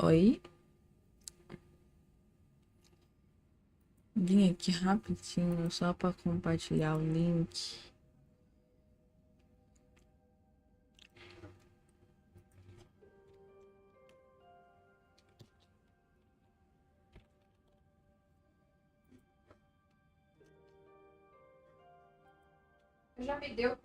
Oi? Vim aqui rapidinho só para compartilhar o link. Já me deu.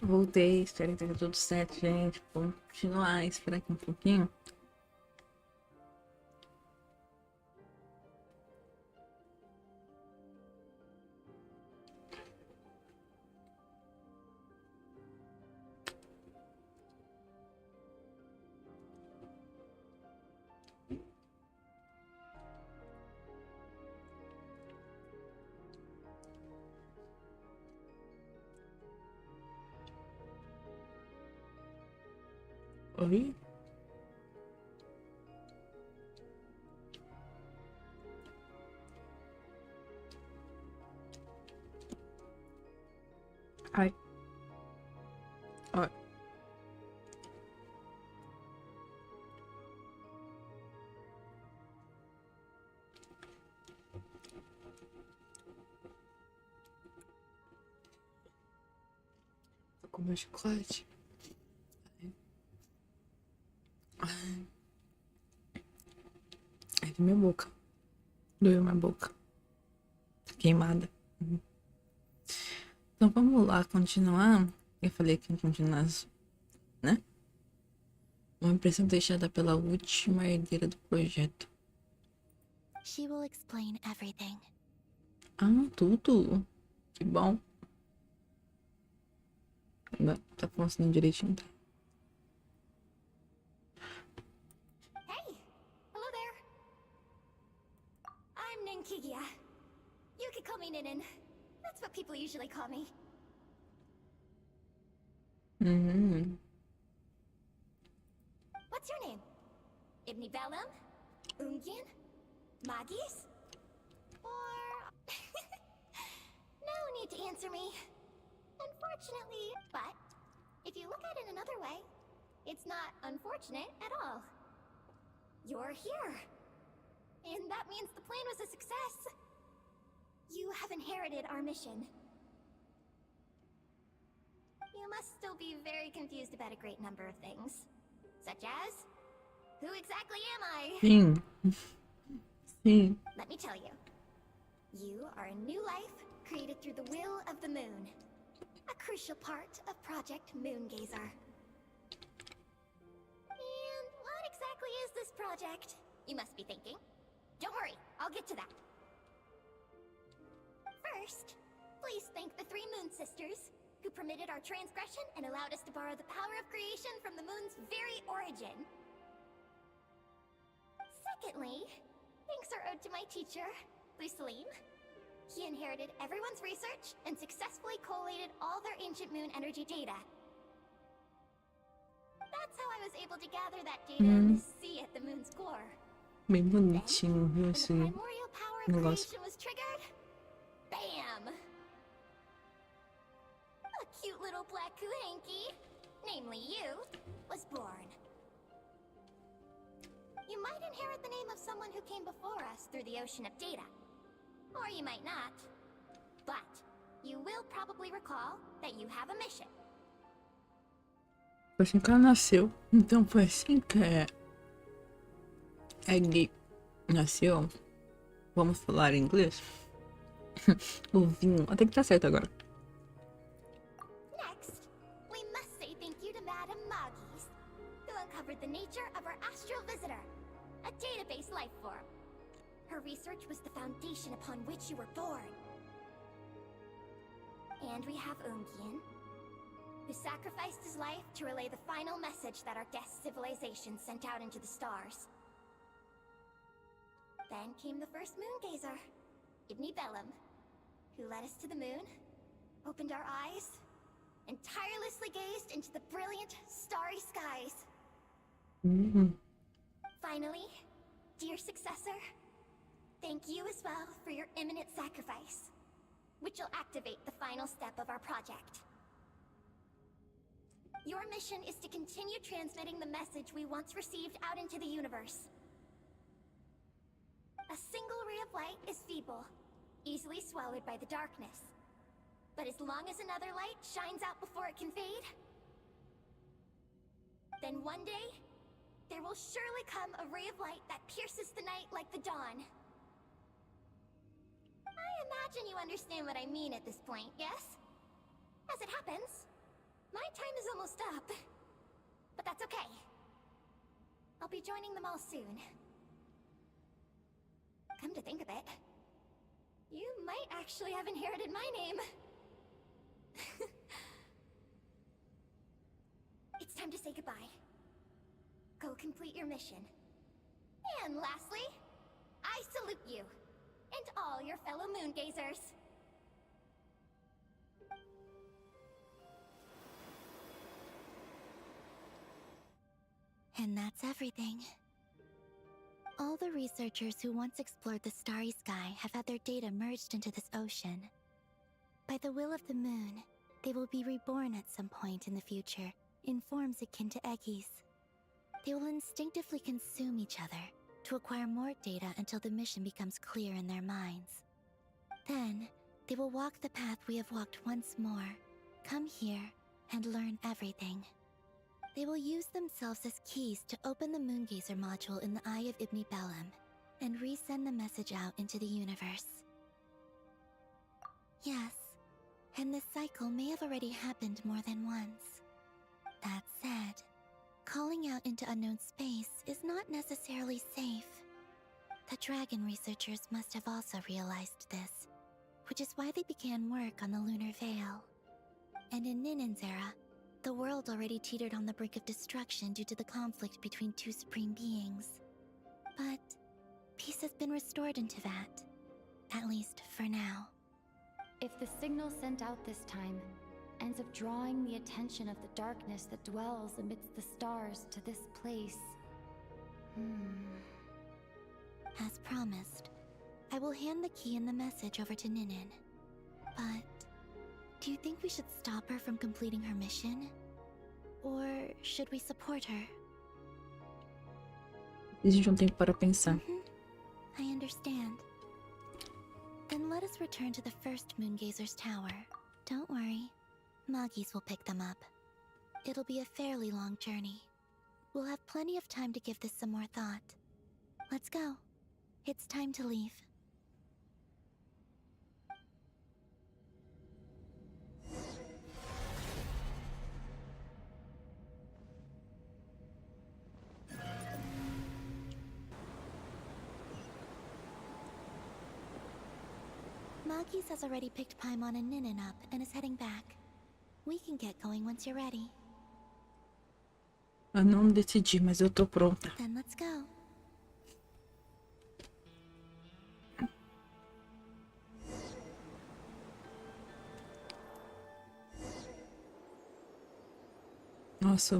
Voltei, espero que esteja tudo certo, gente. Vamos continuar, esperar aqui um pouquinho. Oi? Ai. Ó. Vou comer chocolate. Ai, minha boca. Doeu minha boca. Tá queimada. Então vamos lá continuar. Eu falei que ia continuar, né? Uma impressão deixada pela última herdeira do projeto. She will explain everything. Ah, tudo. Que bom. Não, tá funcionando direitinho, tá? Hey! Hello there! I'm Ninkigia. You could call me Ninin. That's what people usually call me. What's your name? Ibni Belem? Ungin? Magis? Or... No need to answer me. Unfortunately, but if you look at it another way, it's not unfortunate at all. You're here. And that means the plan was a success. You have inherited our mission. You must still be very confused about a great number of things. Such as... Who exactly am I? Sim. Sim. Let me tell you. You are a new life created through the will of the moon. A crucial part of Project Moongazer. And what exactly is this project? You must be thinking. Don't worry, I'll get to that. First, please thank the three Moon Sisters, who permitted our transgression and allowed us to borrow the power of creation from the moon's very origin. Secondly, thanks are owed to my teacher, Luceline. He inherited everyone's research and successfully collated all their ancient moon energy data. That's how I was able to gather that data and see at the moon's core. Bem bonitinho, viu, When the esse primordial power of negócio. creation was triggered, bam! A cute little black kuhanky, namely you, was born. You might inherit the name of someone who came before us through the ocean of data. Or you might not. But you will probably recall that you have a mission. Foi assim que ela nasceu. Então foi assim que Egg nasceu. Vamos falar em inglês? O vinho. Até que tá certo agora. Next, we must say thank you to Madame Magis, who uncovered the nature of our astral visitor, a database life form. Her research was the foundation upon which you were born. And we have Ungien, who sacrificed his life to relay the final message that our guest civilization sent out into the stars. Then came the first moongazer, Ibni Bellum, who led us to the moon, opened our eyes, and tirelessly gazed into the brilliant, starry skies. Finally, dear successor, thank you as well for your imminent sacrifice, which will activate the final step of our project. Your mission is to continue transmitting the message we once received out into the universe. A single ray of light is feeble, easily swallowed by the darkness. But as long as another light shines out before it can fade, then one day, there will surely come a ray of light that pierces the night like the dawn. I imagine you understand what I mean at this point, yes? As it happens, my time is almost up. But that's okay. I'll be joining them all soon. Come to think of it, you might actually have inherited my name. It's time to say goodbye. Go complete your mission. And lastly, I salute you, and all your fellow moongazers. And that's everything. All the researchers who once explored the starry sky have had their data merged into this ocean. By the will of the moon, they will be reborn at some point in the future, in forms akin to eggies. They will instinctively consume each other to acquire more data until the mission becomes clear in their minds. Then, they will walk the path we have walked once more, come here, and learn everything. They will use themselves as keys to open the Moongazer module in the Eye of Ibni Bellum, and resend the message out into the universe. Yes, and this cycle may have already happened more than once. That said, calling out into unknown space is not necessarily safe. The dragon researchers must have also realized this, which is why they began work on the Lunar Veil. And in Ninen's era, the world already teetered on the brink of destruction due to the conflict between two supreme beings. But peace has been restored into that, at least for now. If the signal sent out this time ends up drawing the attention of the darkness that dwells amidst the stars to this place... As promised, I will hand the key and the message over to Ninen. But do you think we should stop her from completing her mission? Or should we support her? Existe tempo para pensar. I understand. Then let us return to the first Moongazer's tower. Don't worry, Magis will pick them up. It'll be a fairly long journey. We'll have plenty of time to give this some more thought. Let's go. It's time to leave. Magis has already picked Paimon and Ninen up and is heading back. We can get going once you're ready. Eu não decidi, mas eu tô pronta. Then let's go. Nossa,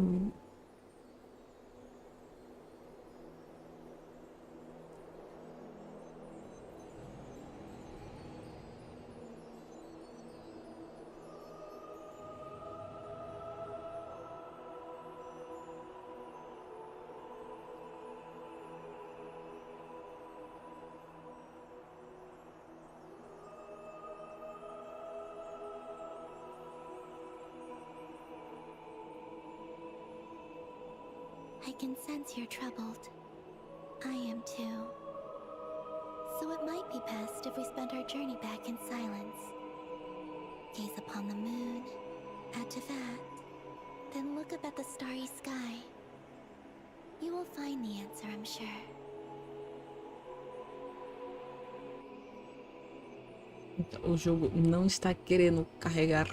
I can sense you're troubled. I am too. So it might be best if we spend our journey back in silence. Gaze upon the moon, add to that, then look up at the starry sky. You will find the answer, I'm sure. O jogo não está querendo carregar.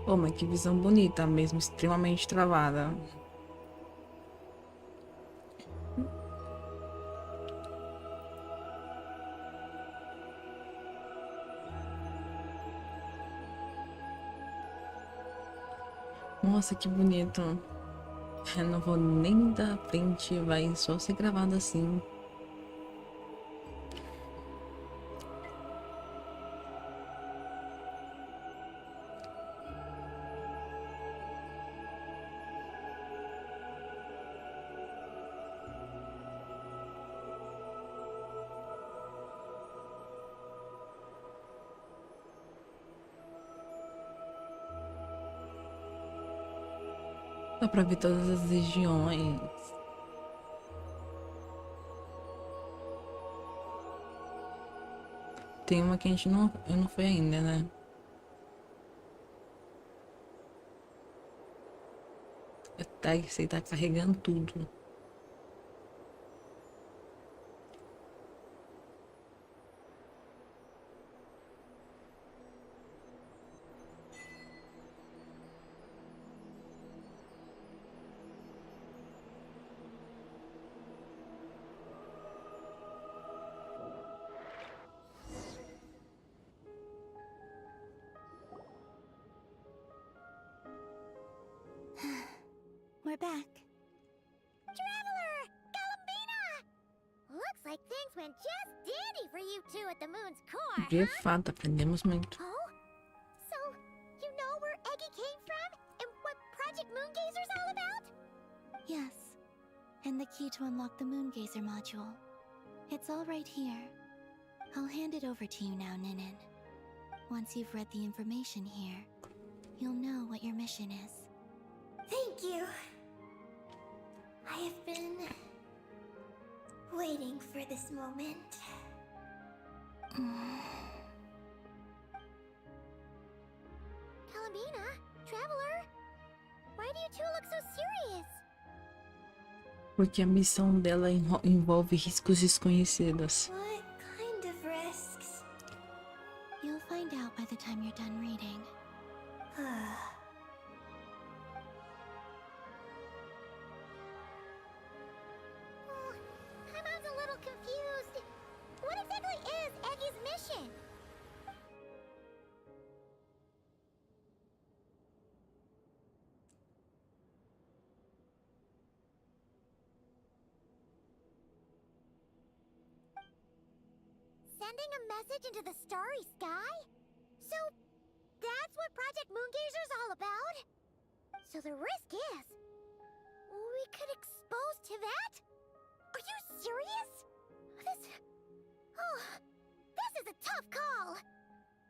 Oh, mas que visão bonita, mesmo extremamente travada. Nossa, que bonito. Eu não vou nem dar frente, vai só ser gravado assim. Dá pra ver todas as regiões. Tem uma que a gente eu não fui ainda, né? Você tá carregando tudo. We're back. Traveler! Galambina! Looks like things went just dandy for you two at the moon's core, De huh? fato, aprendemos muito. Oh? So, you know where Eggy came from? And what Project Moongazer's all about? Yes. And the key to unlock the Moongazer module. It's all right here. I'll hand it over to you now, Ninin. Once you've read the information here, you'll know what your mission is. Thank you. I have been waiting for this moment. Galambina, Traveler, why do you two look so serious? Porque a missão dela envolve riscos desconhecidos. What kind of risks? You'll find out by the time you're done reading. Paimon's a little confused. What exactly is Eggy's mission? Sending a message into the starry sky? So, that's what Project Moongazer's all about? So the risk is, we could expose to that? Are you serious? This is a tough call.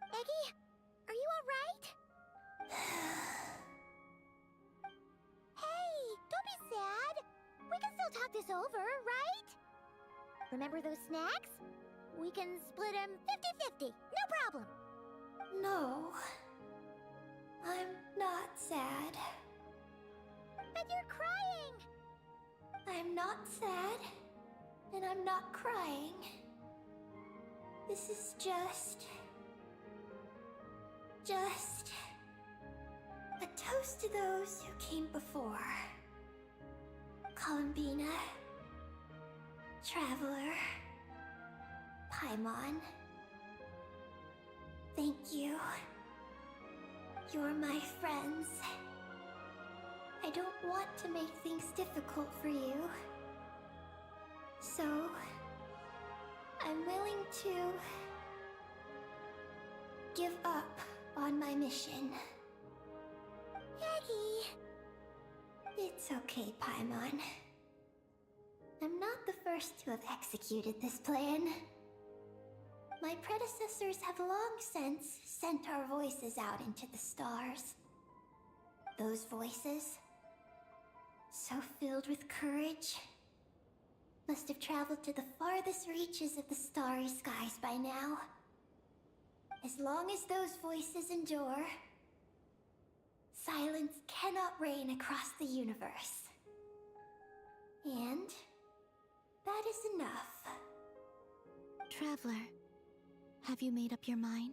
Eggy, are you alright? Hey, don't be sad. We can still talk this over, right? Remember those snacks? We can split them 50-50, no problem. No, I'm not sad. But you're crying. I'm not sad, and I'm not crying. This is just a toast to those who came before. Galambina, Traveler, Paimon. Thank you. You're my friends. I don't want to make things difficult for you. So, I'm willing to give up on my mission. Eggy! It's okay, Paimon. I'm not the first to have executed this plan. My predecessors have long since sent our voices out into the stars. Those voices, so filled with courage, must have traveled to the farthest reaches of the starry skies by now. As long as those voices endure, silence cannot reign across the universe. And that is enough. Traveler, have you made up your mind?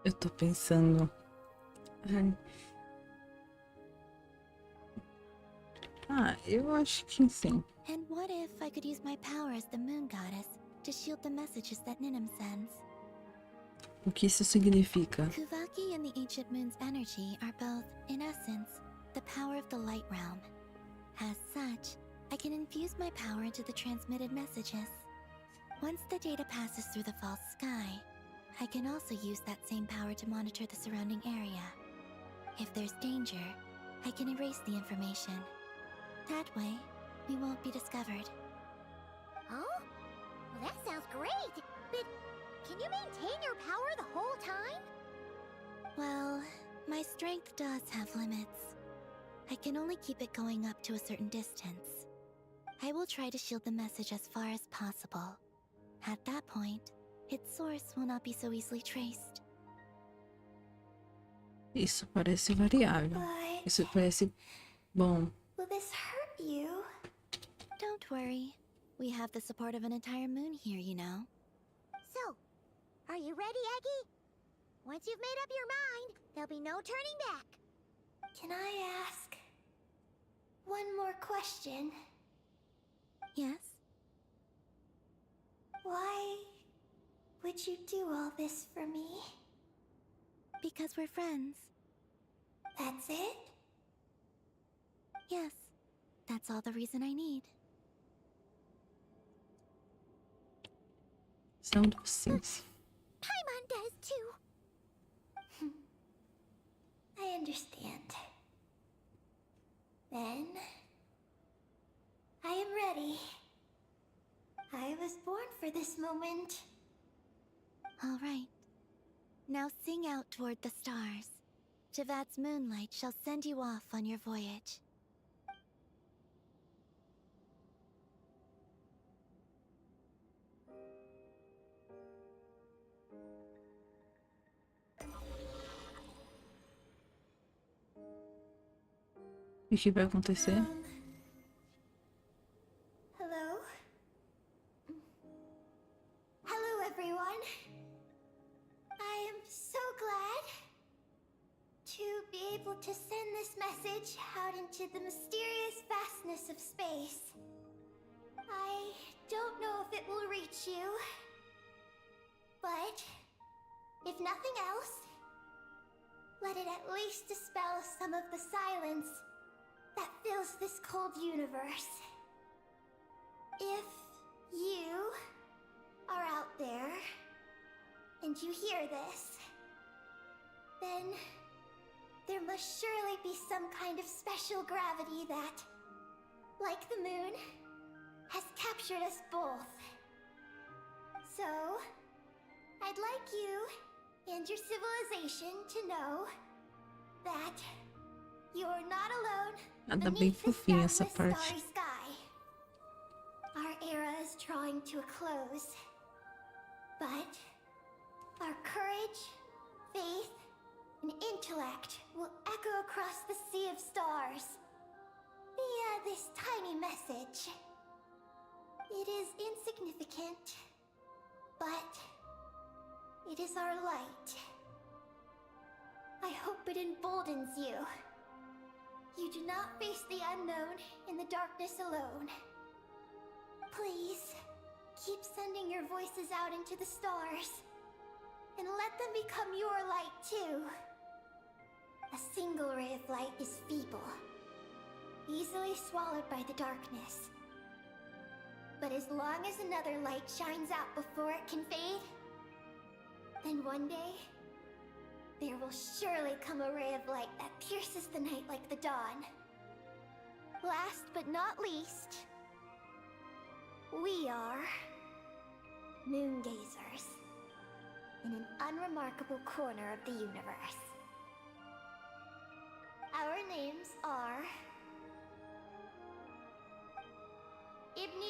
Eu tô pensando. Ai. Eu acho que sim. And what if I could use my power as the moon goddess to shield the messages that Ninum sends? O que isso significa? Kuvaki and the ancient moon's energy are both, in essence, the power of the light realm. As such, I can infuse my power into the transmitted messages. Once the data passes through the false sky, I can also use that same power to monitor the surrounding area. If there's danger, I can erase the information. That way, we won't be discovered. Oh? Well, that sounds great! But can you maintain your power the whole time? Well, my strength does have limits. I can only keep it going up to a certain distance. I will try to shield the message as far as possible. At that point, its source will not be so easily traced. Isso parece variável. But Isso parece bom. will this hurt you? Don't worry. We have the support of an entire moon here, you know. So, are you ready, Eggie? Once you've made up your mind, there'll be no turning back. Can I ask one more question? Yes? Why would you do all this for me? Because we're friends. That's it? Yes. That's all the reason I need. São docinhos. Paimon does too. I understand. Then I am ready. I was born for this moment. All right. Now sing out toward the stars. Javat's moonlight shall send you off on your voyage. E o que vai acontecer? Hello? Hello, everyone. I am so glad to be able to send this message out into the mysterious vastness of space. I don't know if it will reach you, but if nothing else, let it at least dispel some of the silence that fills this cold universe. If you are out there and you hear this, then there must surely be some kind of special gravity that, like the moon, has captured us both. So, I'd like you and your civilization to know that you are not alone. Tá bem beneath this fofinha essa boundless parte. starry sky. Our era is drawing to a close, but our courage, faith, and intellect will echo across the sea of stars via this tiny message. It is insignificant, but it is our light. I hope it emboldens you. You do not face the unknown in the darkness alone. Please, keep sending your voices out into the stars, and let them become your light too. A single ray of light is feeble, easily swallowed by the darkness. But as long as another light shines out before it can fade, then one day, there will surely come a ray of light that pierces the night like the dawn. Last but not least, we are moon gazers in an unremarkable corner of the universe. Our names are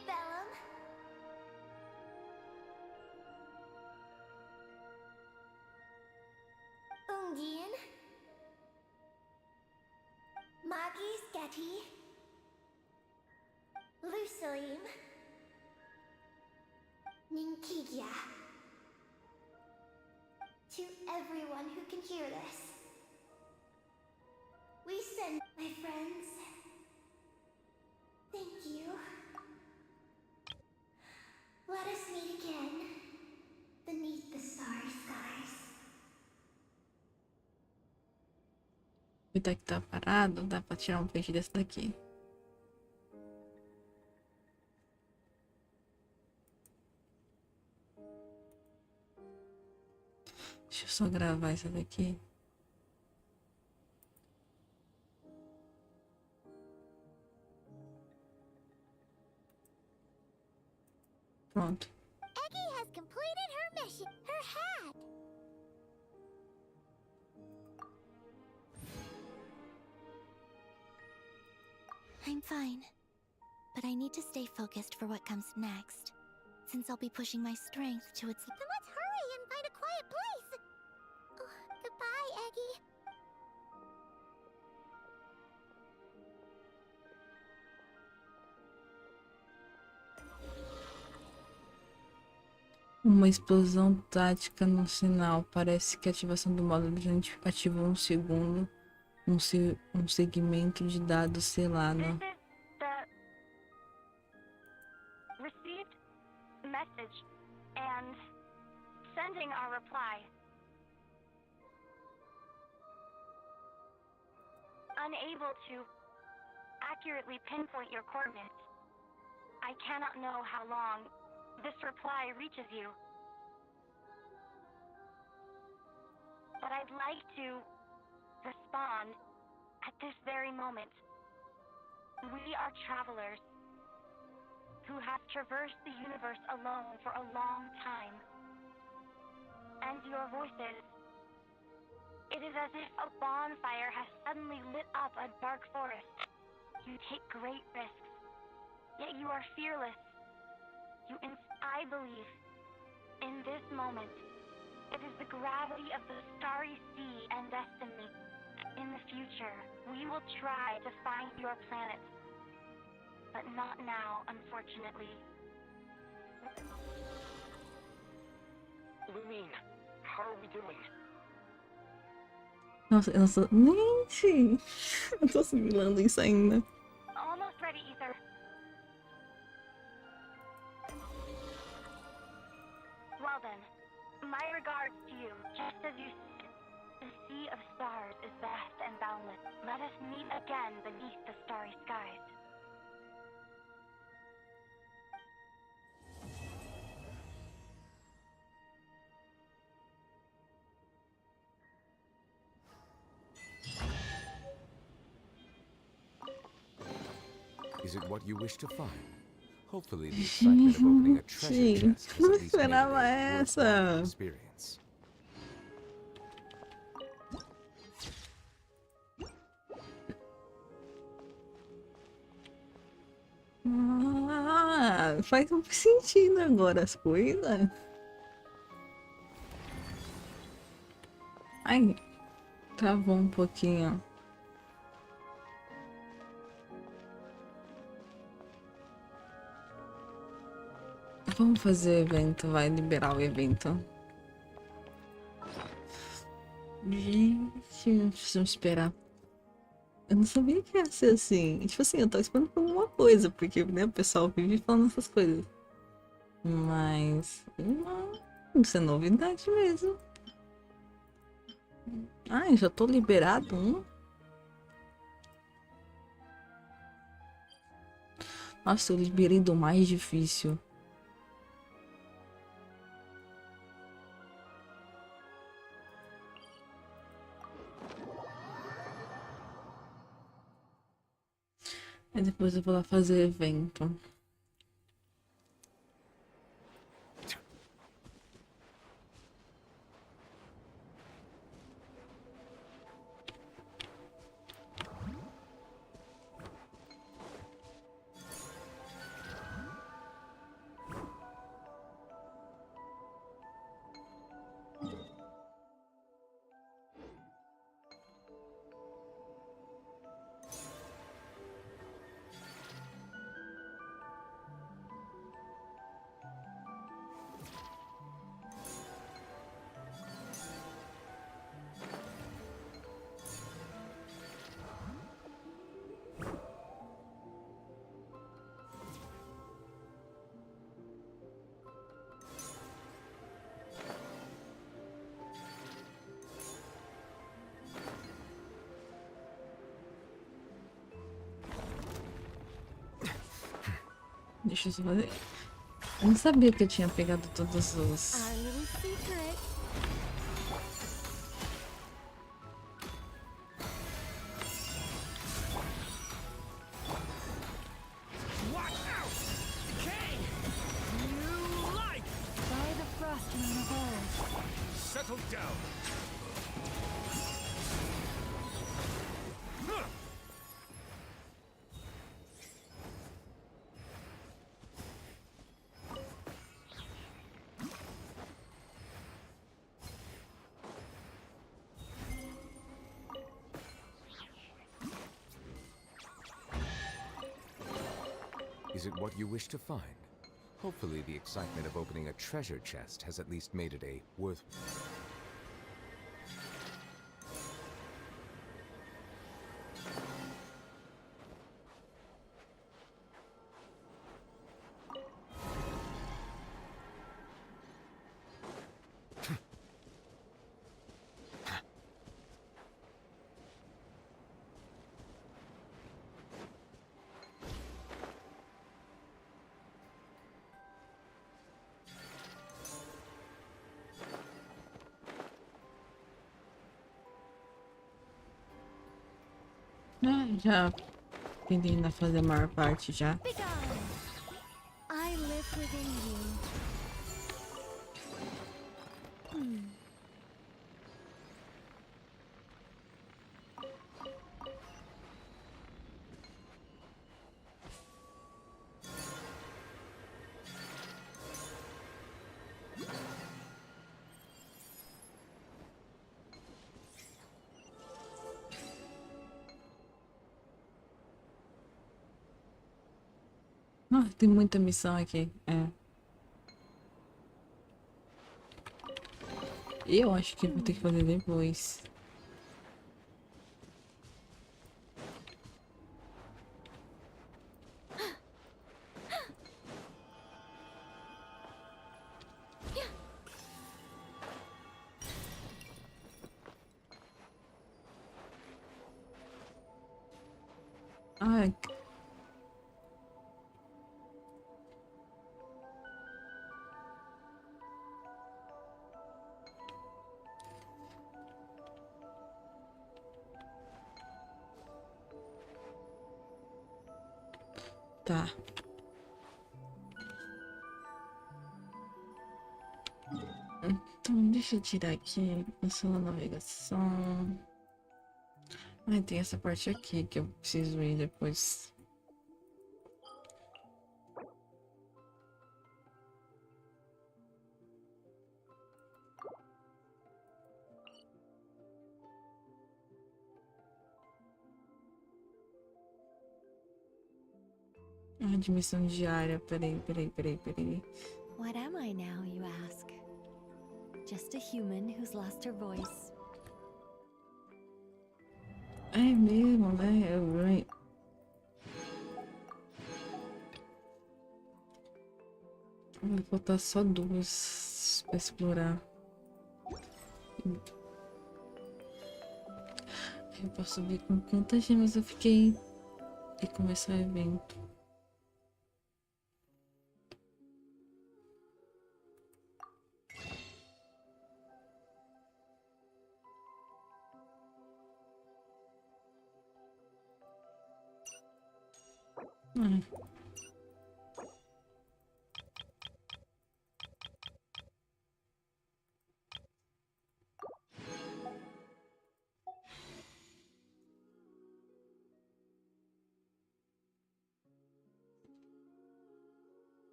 Ibni Bellum. Ungien. Magis Getty. Lucilim. Ninkigia. To everyone who can hear this, we send my friends. Thank you. Let us meet again beneath the starry skies. Aproveitar que tá parado, dá pra tirar um peixe desse daqui. Deixa eu só gravar essa daqui. Pronto. Eggie has completed her mission. Her hat. I'm fine. But I need to stay focused for what comes next, since I'll be pushing my strength to its... Then let's hurry and find a quiet place. Oh, goodbye, Eggie. Uma explosão tática no sinal. Parece que a ativação do módulo ativou um segundo. Um segmento de dados selado. Received message and sending our reply. Unable to accurately pinpoint your coordinates. I cannot know how long this reply reaches you. But I'd like to respond at this very moment. We are travelers who have traversed the universe alone for a long time. And your voices, it is as if a bonfire has suddenly lit up a dark forest. You take great risks, yet you are fearless. I believe, in this moment, it is the gravity of the starry sea and destiny. In the future, we will try to find your planet. But not now, unfortunately. Lumine, how are we doing? Nossa, eu não sou... Gente! Eu tô assimilando isso ainda. Almost ready, Ether. Well then, my regards to you, just as you said. The sea of stars is vast and boundless. Let us meet again beneath the starry skies. Is it what you wish to find? Hopefully the excitement of opening a treasure chest has Não at least made it a esperava worthwhile essa. experience. Ah, faz um sentido agora as coisas. Ai, travou um pouquinho. Vamos fazer evento, vai liberar o evento. Gente, precisamos esperar. Eu não sabia que ia ser assim. Tipo assim, eu tava esperando por alguma coisa, porque né, o pessoal vive falando essas coisas. Mas não, isso é novidade mesmo. Ai, já tô liberado um. Nossa, eu liberei do mais difícil. Aí depois eu vou lá fazer evento. Deixa eu só fazer. Eu não sabia que eu tinha pegado todos os. Our little secret. Watch out! Decay! New life! By the frost moon of old. Settle down. Huh. Is it what you wish to find? Hopefully the excitement of opening a treasure chest has at least made it a worth... Ah, já tentei fazer a maior parte já. Be gone. I live within you. Ah, tem muita missão aqui. É. Eu acho que vou ter que fazer depois. Ai, tá. Então, deixa eu tirar aqui. Passou na navegação. Ai, tem essa parte aqui que eu preciso ir depois. Ah, de missão diária. Peraí. What am I now, you ask? Just a human who's lost her voice. É mesmo, né? Vai faltar só duas pra explorar. Eu posso ver com quantas gemas eu fiquei e começar o evento.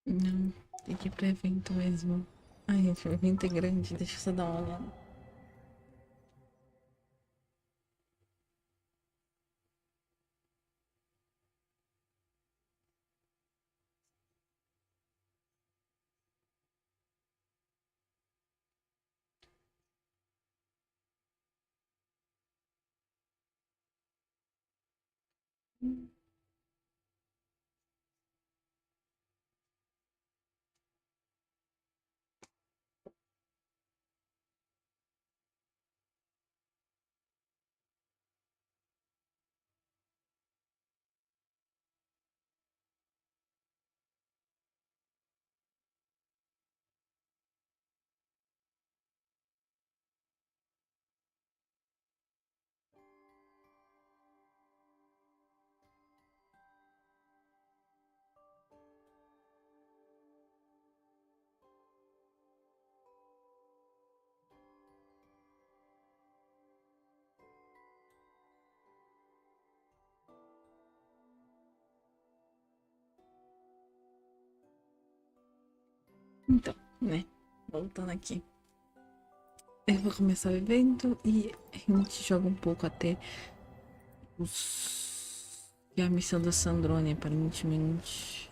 Não, tem que ir pro evento mesmo. Ai, o evento é grande, deixa eu só dar uma olhada. Então, né? Voltando aqui. Eu vou começar o evento e a gente joga um pouco até os... E a missão da Sandrone, aparentemente.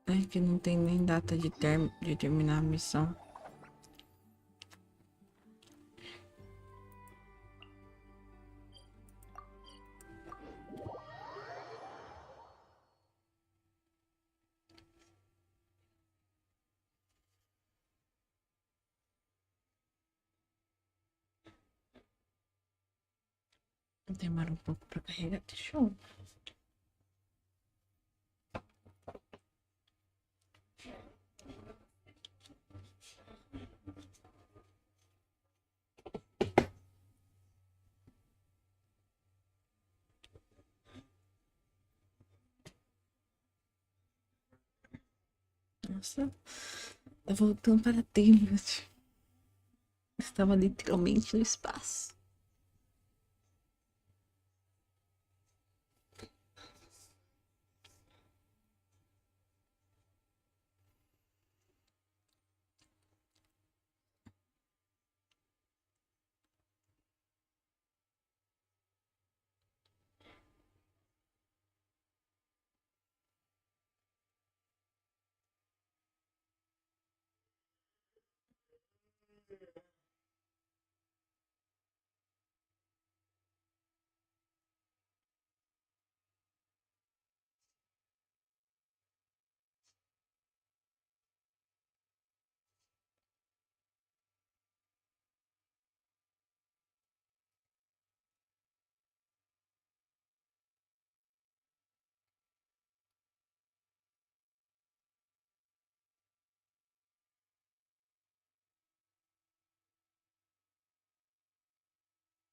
É que não tem nem data de terminar a missão. Demora um pouco pra carregar. Deixa eu... Nossa, tá voltando para tempo. Estava literalmente no espaço.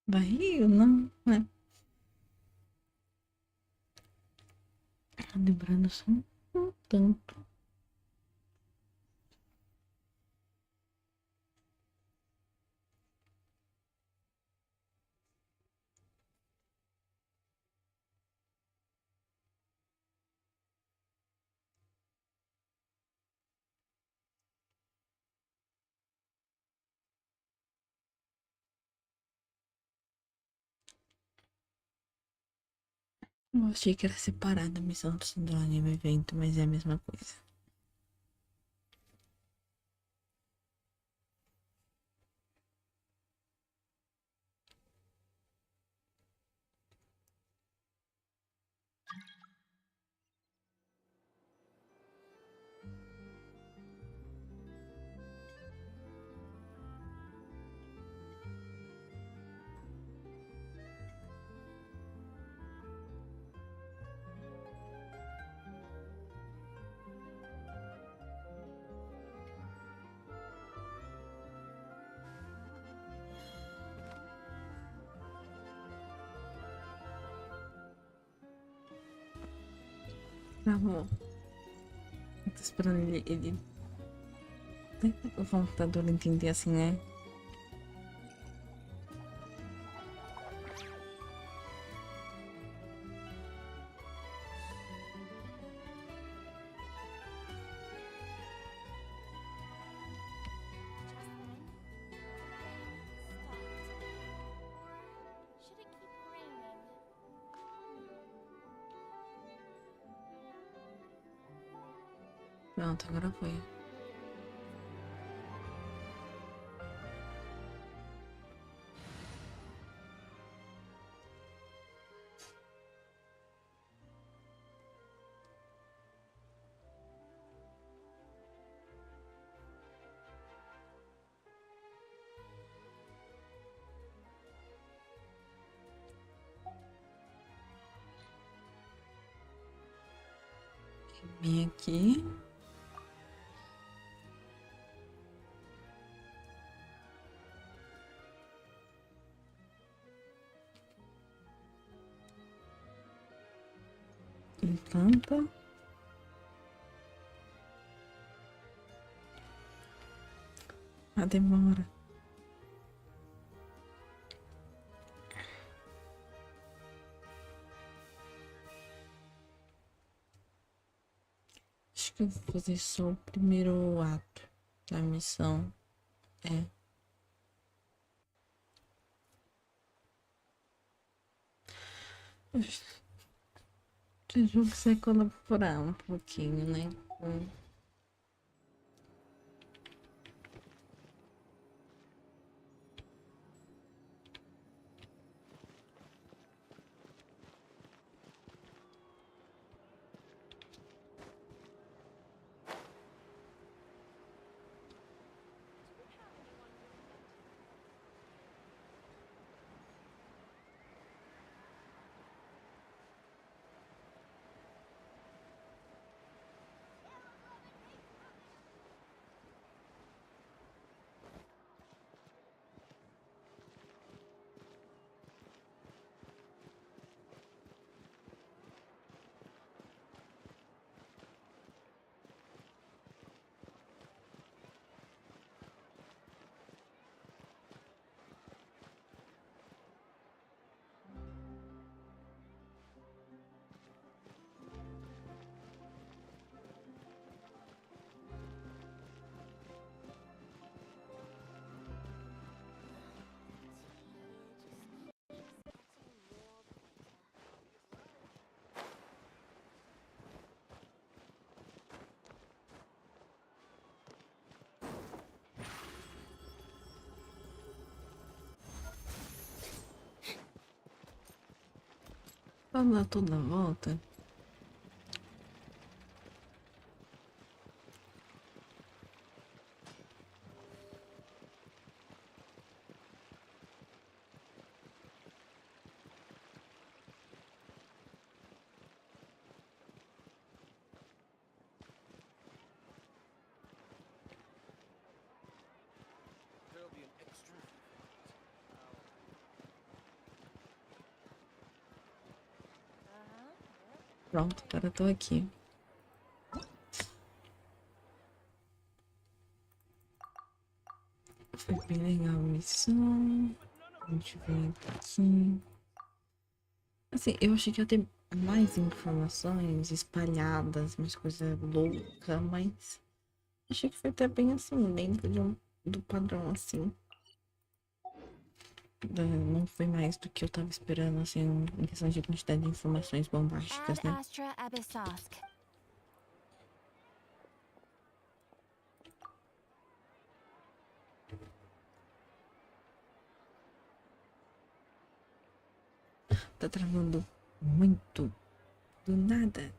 Barril, não, né? Lembrando só um tanto. Eu achei que era separada a missão do Sandrone e o evento, mas é a mesma coisa. Tá bom. Eu tô esperando ele... O computador entender assim, né? Should it keep raining? Pronto, agora foi. Vem aqui. Encanta. A demora. Acho que eu vou fazer só o primeiro ato da missão. É. Esse jogo você colaborar um pouquinho, né? Vamos dar toda a volta. There'll be an extra. Pronto, agora tô aqui. Foi bem legal a missão. A gente veio aqui. Assim, eu achei que ia ter mais informações espalhadas, mais coisa louca, mas achei que foi até bem assim, dentro do padrão, assim. Não foi mais do que eu tava esperando, assim, em questão de quantidade de informações bombásticas, Ad né? Astra Abyssosk. Tá travando muito do nada.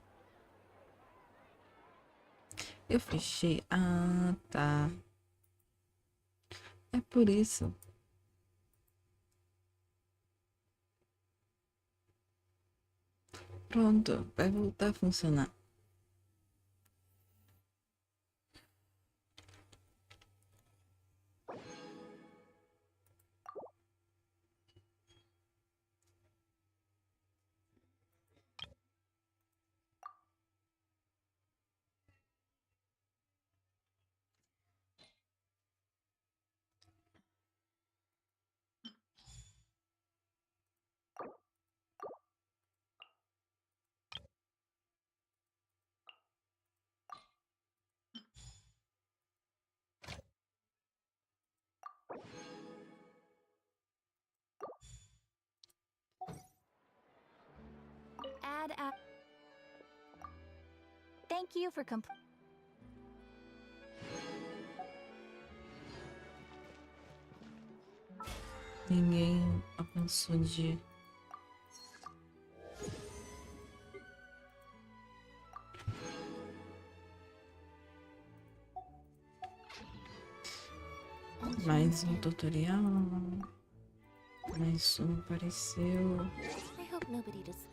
Eu fechei. Ah, tá. É por isso. Pronto, vai voltar a funcionar. Ad Ap. Thank you for Ninguém avançou de. Mais um tutorial. Mais um apareceu. I hope nobody does.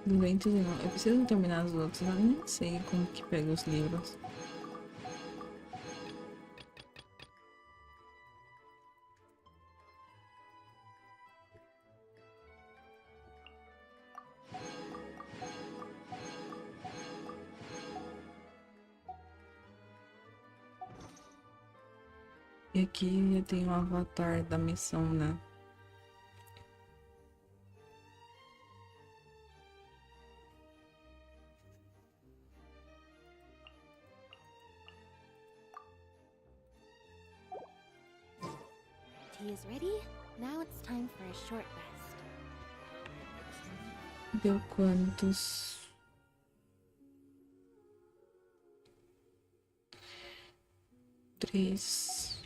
201. Eu preciso terminar os outros, eu nem sei como que pega os livros. E aqui eu tenho o avatar da missão, né? Tea is ready. Now it's time for a short rest. Deu quantos? Três.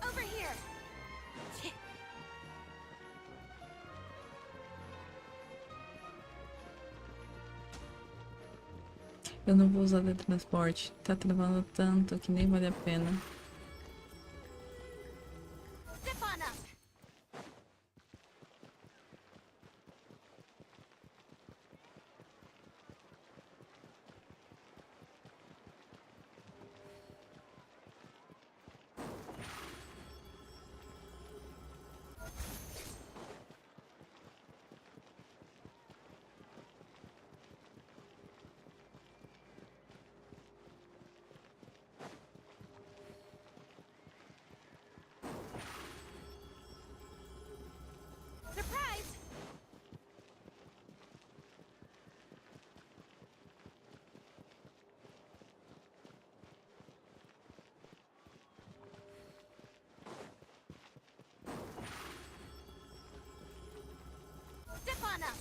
Over here! Eu não vou usar teletransporte. Tá travando tanto que nem vale a pena. Zip on up! Surprise! Zip on up!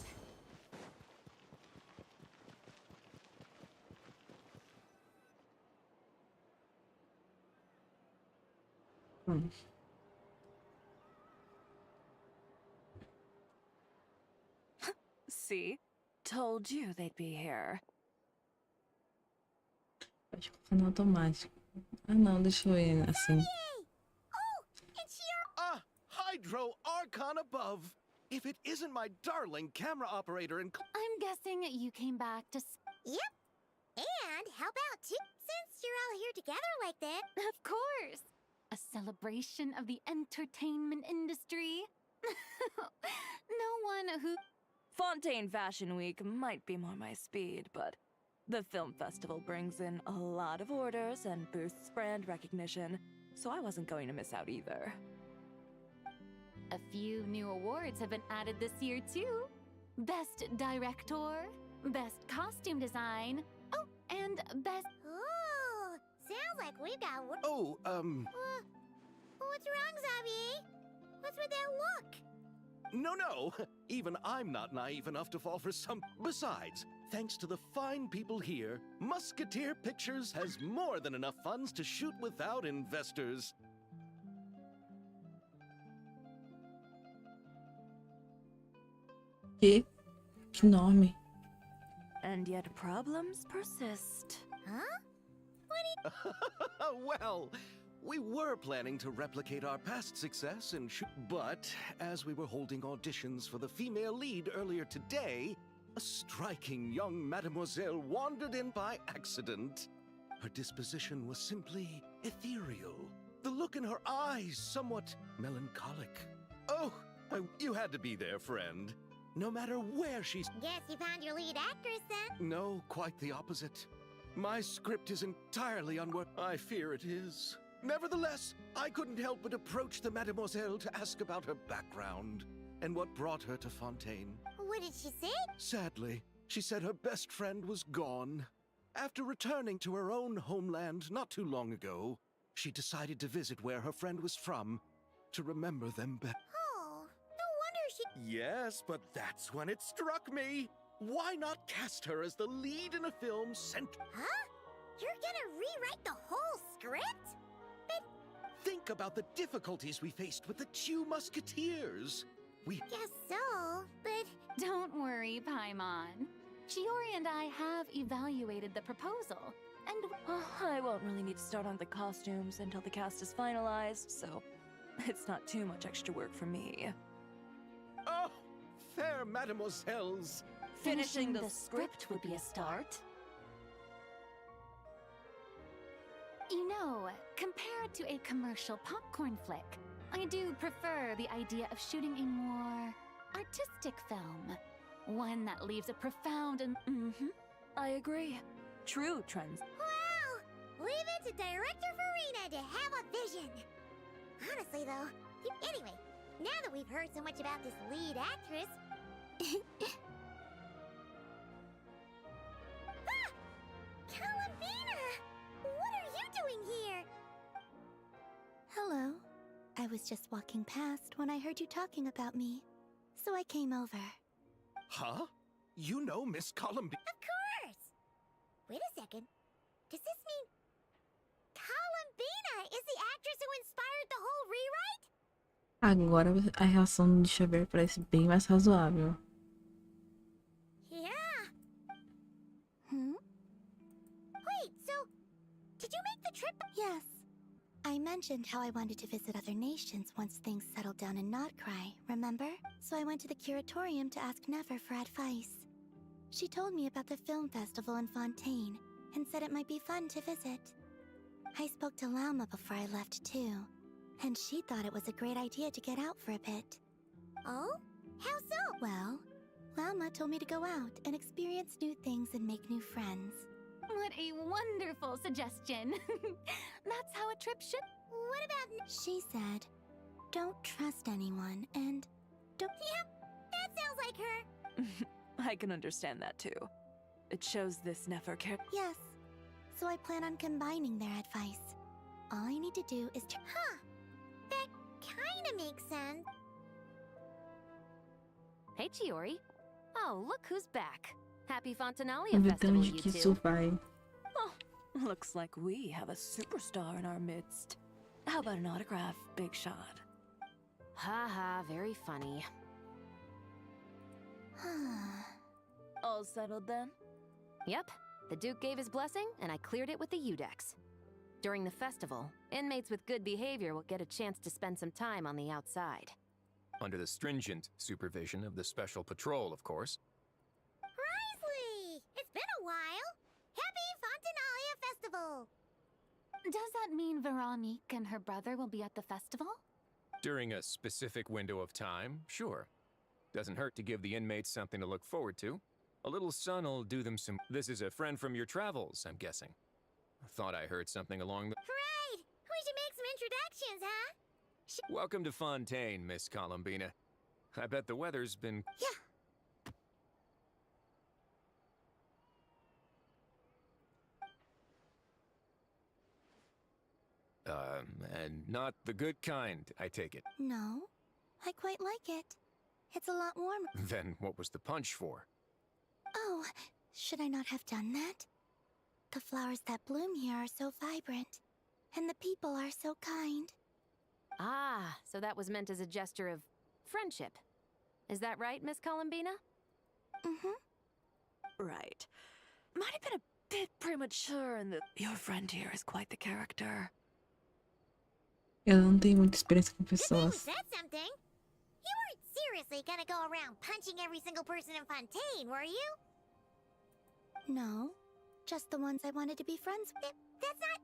See? Told you they'd be here. Pode colocar no automático. Ah não, deixa eu ir assim. Oh, it's your... Hydro Archon above! If it isn't my darling camera operator and... I'm guessing you came back to. Yep. And how about two? Since you're all here together like that. Of course! A celebration of the entertainment industry. No one who. Fontaine Fashion Week might be more my speed, but the film festival brings in a lot of orders and boosts brand recognition, so I wasn't going to miss out either. A few new awards have been added this year, too. Best Director, Best Costume Design, oh, and Best. Oh, sounds like we've got... Oh, What's wrong, Xavier? What's with that look? No. Even I'm not naive enough to fall for some... Besides, thanks to the fine people here, Musketeer Pictures has more than enough funds to shoot without investors. Que nome? And yet problems persist. Huh? Well, we were planning to replicate our past success and but as we were holding auditions for the female lead earlier today, a striking young mademoiselle wandered in by accident. Her disposition was simply ethereal. The look in her eyes somewhat melancholic. Oh, you had to be there, friend. No matter where she's... Guess you found your lead actress then. No, quite the opposite. My script is entirely unworth... I fear it is. Nevertheless, I couldn't help but approach the mademoiselle to ask about her background and what brought her to Fontaine. What did she say? Sadly, she said her best friend was gone. After returning to her own homeland not too long ago, she decided to visit where her friend was from to remember them better. Oh, no wonder she... Yes, but that's when it struck me. Why not cast her as the lead in a film sent... Huh? You're gonna rewrite the whole script? Think about the difficulties we faced with the two Musketeers. We... Guess so, but... Don't worry, Paimon. Shiori and I have evaluated the proposal, and I won't really need to start on the costumes until the cast is finalized, so it's not too much extra work for me. mademoiselles. Finishing the script would be a start. You know, compared to a commercial popcorn flick, I do prefer the idea of shooting a more artistic film. One that leaves a profound and I agree. True trends. Wow! Leave it to Director Farina to have a vision. Honestly, though, anyway, now that we've heard so much about this lead actress... Ah! Columbina! What are you doing here? Hello. I was just walking past when I heard you talking about me, so I came over. Huh? You know Miss Columbine? Of course! Wait a second. Does this mean... Columbina is the actress who inspired the whole rewrite? Agora a reação de Xavier parece bem mais razoável. Yeah. Wait, so... Did you make the trip? Yes. I mentioned how I wanted to visit other nations once things settled down in Notcry, remember? So I went to the curatorium to ask Never for advice. She told me about the film festival in Fontaine, and said it might be fun to visit. I spoke to Lauma before I left too, and she thought it was a great idea to get out for a bit. Oh? How so? Well, Lauma told me to go out and experience new things and make new friends. what a wonderful suggestion. That's how a trip should. What about... She said, don't trust anyone and don't... Yep, that sounds like her. I can understand that too. It shows this never care. Yes, so I plan on combining their advice. All I need to do is to... Huh. That kinda makes sense. Hey, Chiori. Oh, look who's back. Happy Fontanalia Vamos ver até Festival, onde you que two. isso vai. Oh, looks like we have a superstar in our midst. How about an autograph, Big Shot? Haha, very funny. All settled then? Yep, the Duke gave his blessing, and I cleared it with the Udex. During the festival, inmates with good behavior will get a chance to spend some time on the outside. Under the stringent supervision of the Special Patrol, of course. Risley! It's been a while. Happy Fontanalia Festival! Does that mean Veronique and her brother will be at the festival? During a specific window of time, sure. Doesn't hurt to give the inmates something to look forward to. A little sun'll do them some... This is a friend from your travels, I'm guessing. Thought I heard something along the... Right! We should make some introductions, huh? Welcome to Fontaine, Miss Columbina. I bet the weather's been... Yeah. And not the good kind, I take it. No, I quite like it. It's a lot warmer. Then what was the punch for? Oh, should I not have done that? The flowers that bloom here are so vibrant, and the people are so kind. Ah, so that was meant as a gesture of friendship. Is that right, Miss Columbina? Right. Might have been a bit premature in that your friend here is quite the character. Eu não tenho muita experiência com This name pessoas. said something. You weren't seriously gonna go around punching every single person in Fontaine, were you? No, just the ones I wanted to be friends with. That's not...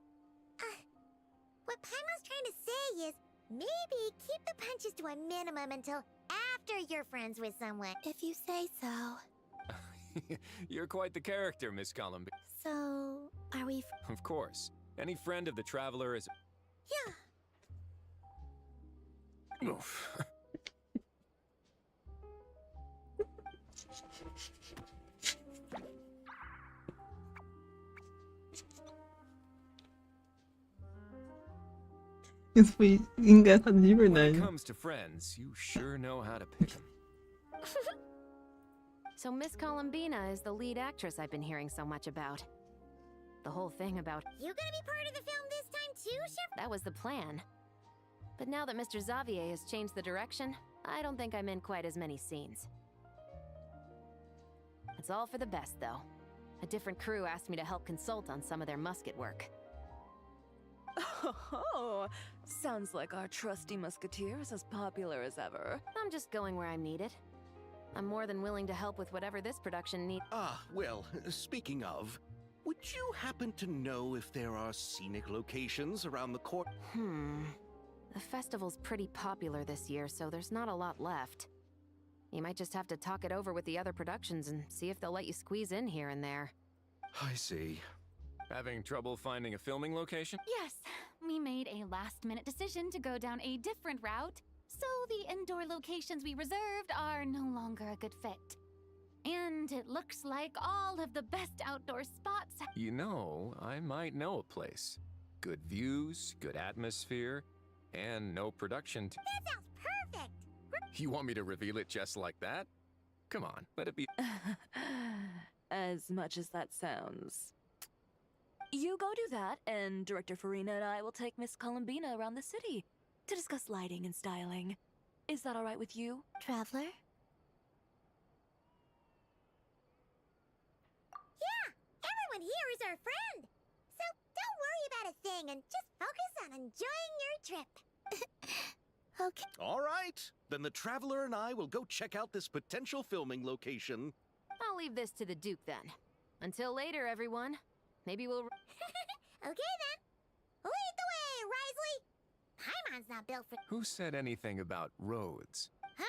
what Paimon's trying to say is, maybe keep the punches to a minimum until after you're friends with someone. If you say so. You're quite the character, Miss Columbina. So, are we... Of course. Any friend of the Traveler is... Yeah. Oof. Isso foi engraçado de When verdade. it comes to friends, you sure know how to pick them. So Miss Columbina is the lead actress I've been hearing so much about. The whole thing about... You gonna be part of the film this time too, Chef? That was the plan. But now that Mr. Xavier has changed the direction, I don't think I'm in quite as many scenes. It's all for the best, though. A different crew asked me to help consult on some of their musket work. Oh, sounds like our trusty musketeer is as popular as ever. I'm just going where I'm needed. I'm more than willing to help with whatever this production needs. Ah, well, speaking of, would you happen to know if there are scenic locations around the court? The festival's pretty popular this year, so there's not a lot left. You might just have to talk it over with the other productions and see if they'll let you squeeze in here and there. I see. Having trouble finding a filming location? Yes, we made a last-minute decision to go down a different route, so the indoor locations we reserved are no longer a good fit. And it looks like all of the best outdoor spots. You know, I might know a place. Good views, good atmosphere, and no production. That sounds perfect! You want me to reveal it just like that? Come on, let it be. As much as that sounds. You go do that, and Director Farina and I will take Miss Columbina around the city to discuss lighting and styling. Is that all right with you? Traveler? Yeah! Everyone here is our friend! So don't worry about a thing and just focus on enjoying your trip. Okay. All right, then the Traveler and I will go check out this potential filming location. I'll leave this to the Duke then. Until later, everyone. Maybe we'll... Okay then. Lead the way, Risley! Paimon's not built for... Who said anything about roads? Huh?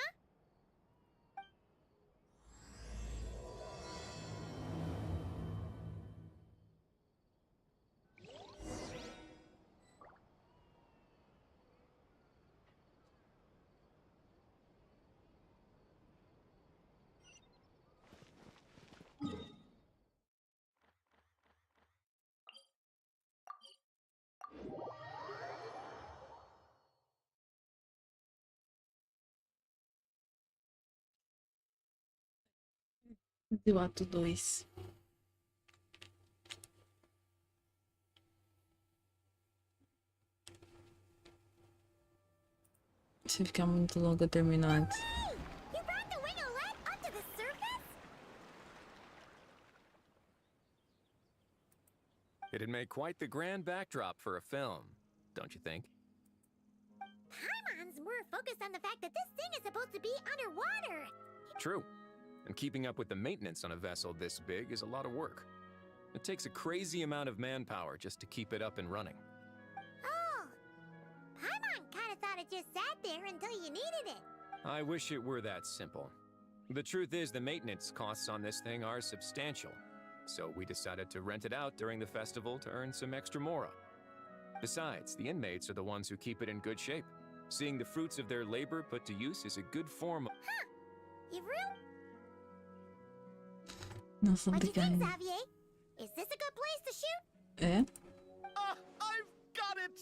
Do ato 2. Se ficar muito longo, eu termino antes. Hey! You brought the winglet up to the surface? It'd make quite the grand backdrop for a film, don't you think? Paimon's more focused on the fact that this thing is supposed to be underwater. True. And keeping up with the maintenance on a vessel this big is a lot of work. It takes a crazy amount of manpower just to keep it up and running. Oh. Paimon kinda thought it just sat there until you needed it. I wish it were that simple. The truth is the maintenance costs on this thing are substantial. So we decided to rent it out during the festival to earn some extra mora. Besides, the inmates are the ones who keep it in good shape. Seeing the fruits of their labor put to use is a good form of... Huh. You real? Nossa, What do you think, obrigada. Xavier? Is this a good place to shoot? É? Ah, I've got it!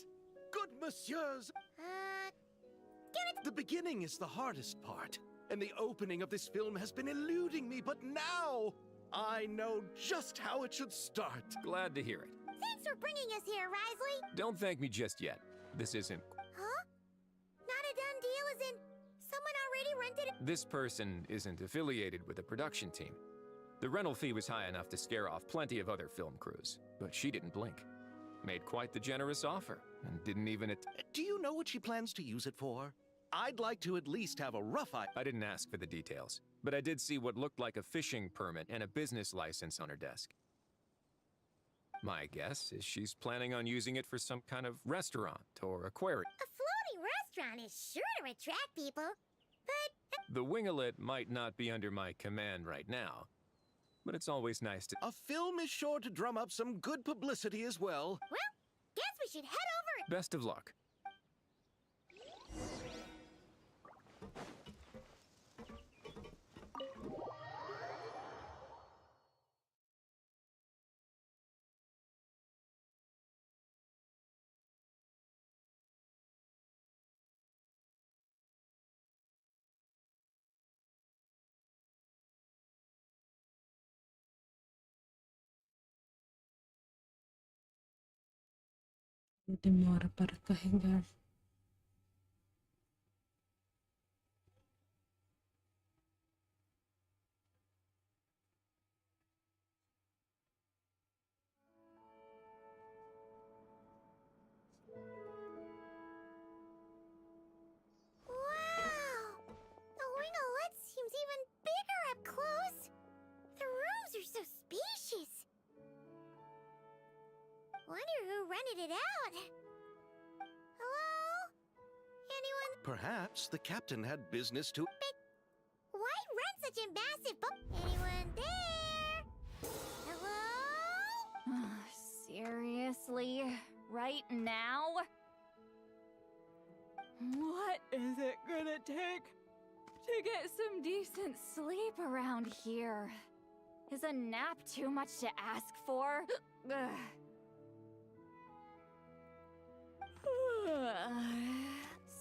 Good messieurs! Give it... The beginning is the hardest part, and the opening of this film has been eluding me, but now I know just how it should start. Glad to hear it. Thanks for bringing us here, Risley. Don't thank me just yet. This isn't... Huh? Not a done deal as in someone already rented it? This person isn't affiliated with the production team. The rental fee was high enough to scare off plenty of other film crews, but she didn't blink. Made quite the generous offer, and didn't even Do you know what she plans to use it for? I'd like to at least have a rough idea. I didn't ask for the details, but I did see what looked like a fishing permit and a business license on her desk. My guess is she's planning on using it for some kind of restaurant or aquarium. A floating restaurant is sure to attract people, but... The winglet might not be under my command right now, but it's always nice to... A film is sure to drum up some good publicity as well. Well, guess we should head over and... Best of luck. Demora para carregar. Wow! The winglet seems even bigger Wonder who rented it out. Hello? Anyone? Perhaps the captain had business to. Why rent such a massive book? Anyone there? Hello? Seriously? Right now? What is it gonna take to get some decent sleep around here? Is a nap too much to ask for?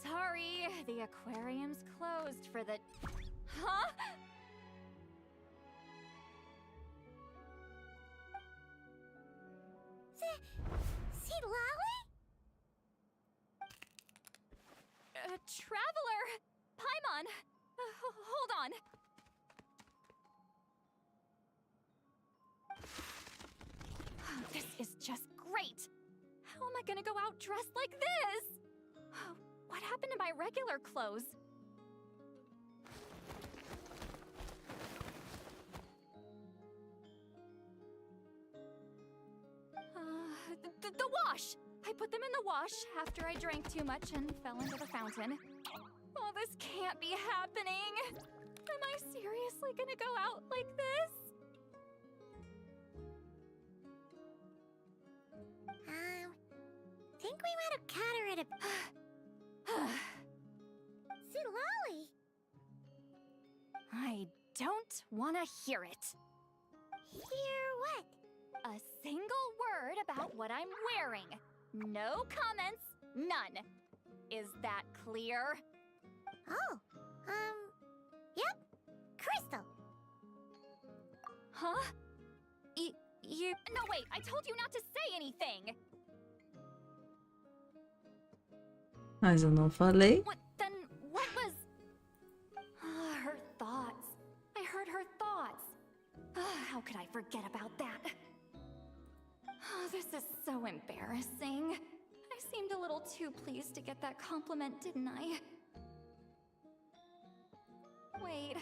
Sorry, the aquarium's closed for the... Huh? See Lolly? Traveler! Paimon! Hold on. This is just great! How am I gonna go out dressed like this? What happened to my regular clothes? The wash! I put them in the wash after I drank too much and fell into the fountain. Oh, this can't be happening! Am I seriously gonna go out like this? Think we might have caught her at a... See Lolly? I don't want to hear it. Hear what? A single word about what I'm wearing. No comments, none. Is that clear? Oh, yep. Crystal. Huh? You... No, wait, I told you not to say anything. Mas eu não falei. Then what was... her thoughts. I heard her thoughts. How could I forget about that? This is so embarrassing. I seemed a little too pleased to get that compliment, didn't I? Wait,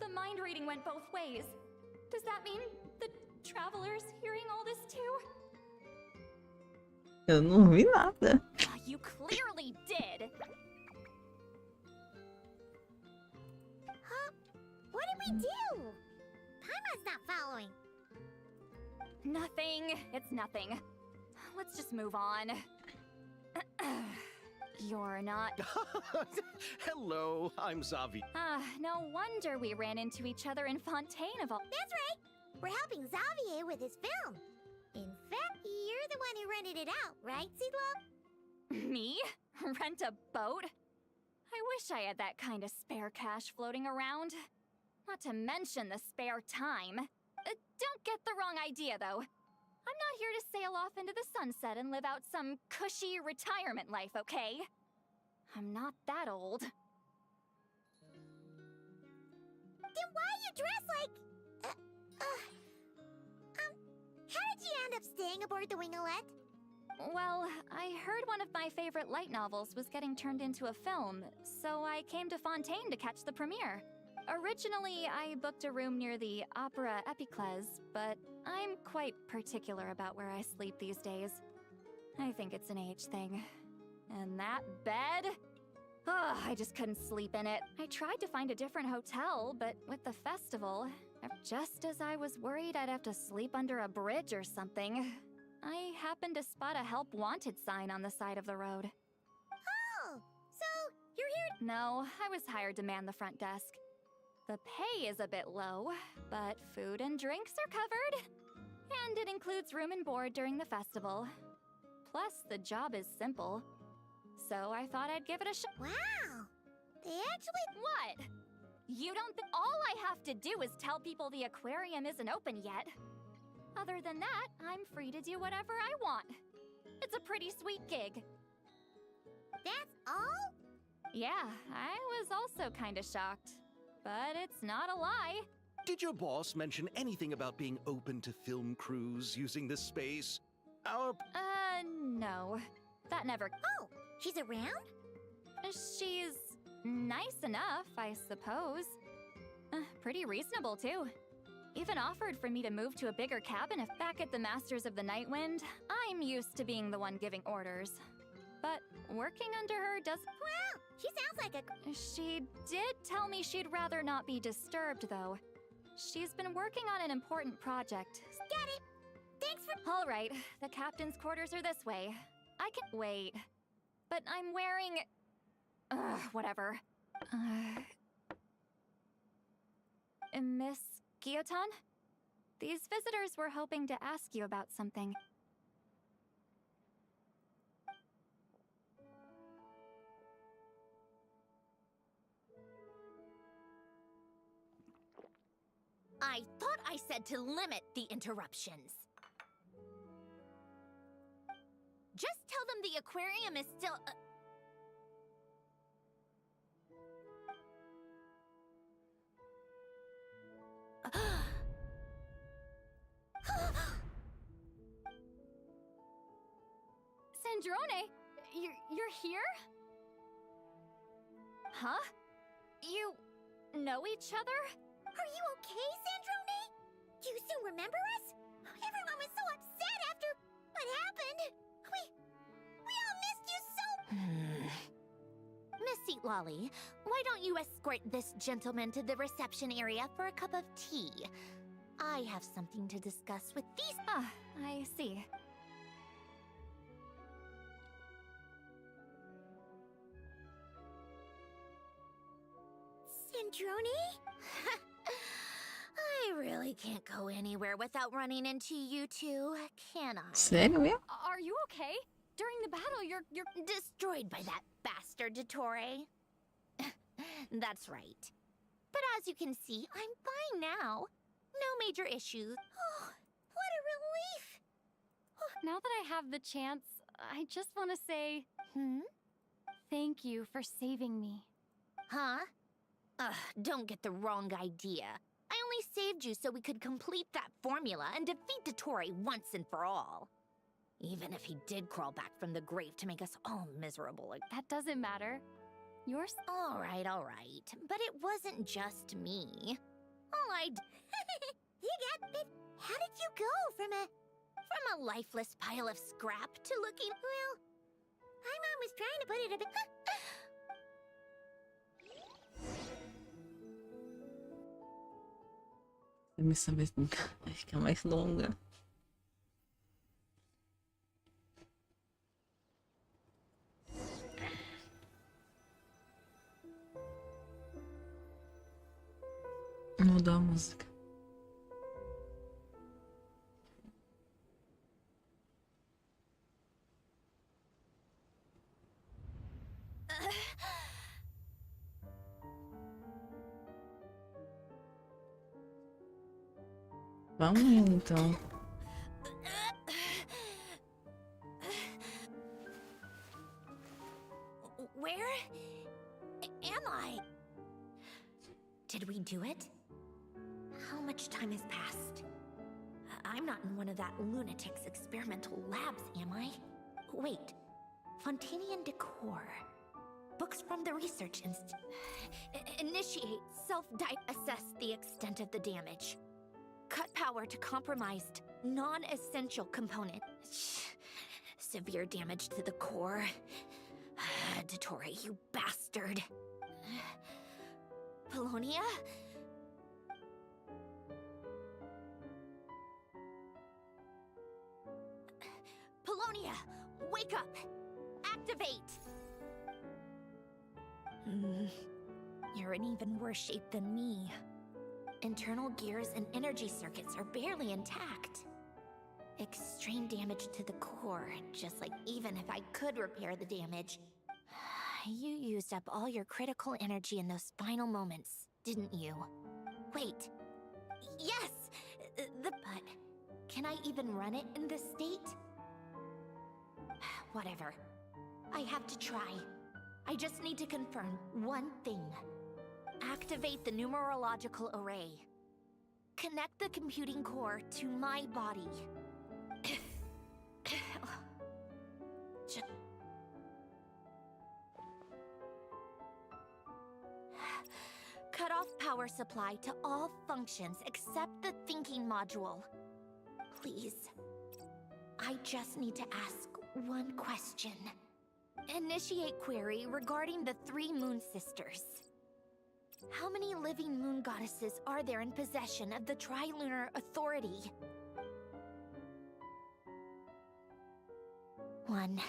the mind reading went both ways. Does that mean the traveler's hearing all this too? Eu não vi nada. You clearly did. Huh? What did we do? Paimon's not following. Nothing. It's nothing. Let's just move on. You're not... Hello, I'm Zavi. No wonder we ran into each other in Fontaine of all... That's right. We're helping Xavier with his film. In fact, you're the one who rented it out, right, Seedlove? Me? Rent a boat? I wish I had that kind of spare cash floating around. Not to mention the spare time. Don't get the wrong idea, though. I'm not here to sail off into the sunset and live out some cushy retirement life, okay? I'm not that old. Then why you dress like... how did you end up staying aboard the Winglet? Well, I heard one of my favorite light novels was getting turned into a film, so I came to Fontaine to catch the premiere. Originally, I booked a room near the Opera Epiclese, but I'm quite particular about where I sleep these days. I think it's an age thing. And that bed? Ugh, I just couldn't sleep in it. I tried to find a different hotel, but with the festival, just as I was worried I'd have to sleep under a bridge or something, I happened to spot a help wanted sign on the side of the road. Oh, so you're here... No, I was hired to man the front desk. The pay is a bit low, but food and drinks are covered. And it includes room and board during the festival. Plus, the job is simple. So I thought I'd give it a shot. Wow! They actually... What? You don't think all I have to do is tell people the aquarium isn't open yet? Other than that, I'm free to do whatever I want. It's a pretty sweet gig. That's all? Yeah, I was also kinda shocked. But it's not a lie. Did your boss mention anything about being open to film crews using this space? No. That never... Oh, she's around? She's nice enough, I suppose. Pretty reasonable, too. Even offered for me to move to a bigger cabin if back at the Masters of the Night Wind. I'm used to being the one giving orders. But working under her does... Wow, she sounds like a... She did tell me she'd rather not be disturbed, though. She's been working on an important project. Got it. Thanks for... All right, the captain's quarters are this way. I can... Wait. But I'm wearing... whatever. Miss Guillotin? These visitors were hoping to ask you about something. I thought I said to limit the interruptions. Just tell them the aquarium is still... Sandrone, you're here? Huh? You know each other? Are you okay, Sandrone? Do you still remember us? Everyone was so upset after what happened. We all missed you so... Miss Seat Lolly, why don't you escort this gentleman to the reception area for a cup of tea? I have something to discuss with these... Ah, I see. Sandrone? I really can't go anywhere without running into you two, can I? Sério? Are you okay? During the battle, you're destroyed by that bastard Dottore. That's right. But as you can see, I'm fine now. No major issues. Oh, what a relief! Now that I have the chance, I just want to say... Thank you for saving me. Huh? Don't get the wrong idea. I only saved you so we could complete that formula and defeat Dottore once and for all. Even if he did crawl back from the grave to make us all miserable again. That doesn't matter. Yours? All right. But it wasn't just me. All I... You got it. How did you go from a lifeless pile of scrap to looking... Well, my mom was trying to put it a bit... A missão vai ficar mais longa. Mudou a música. Vamos indo, então. Where am I? Did we do it? How much time has passed? I'm not in one of that lunatic's experimental labs, am I? Wait. Fontanian decor. Books from the research initiate, assess the extent of the damage. Cut power to compromised, non-essential component. Severe damage to the core. Dottore, you bastard. Polonia? Polonia, wake up! Activate! You're in even worse shape than me. Internal gears and energy circuits are barely intact. Extreme damage to the core, just like even if I could repair the damage. You used up all your critical energy in those final moments, didn't you? Wait. Yes! But can I even run it in this state? Whatever. I have to try. I just need to confirm one thing. Activate the numerological array. Connect the computing core to my body. Cut off power power supply to all functions except the thinking module. Please. I just need to ask one question. Initiate query regarding the 3 Moon Sisters. How many living moon goddesses are there in possession of the Trilunar Authority? 1.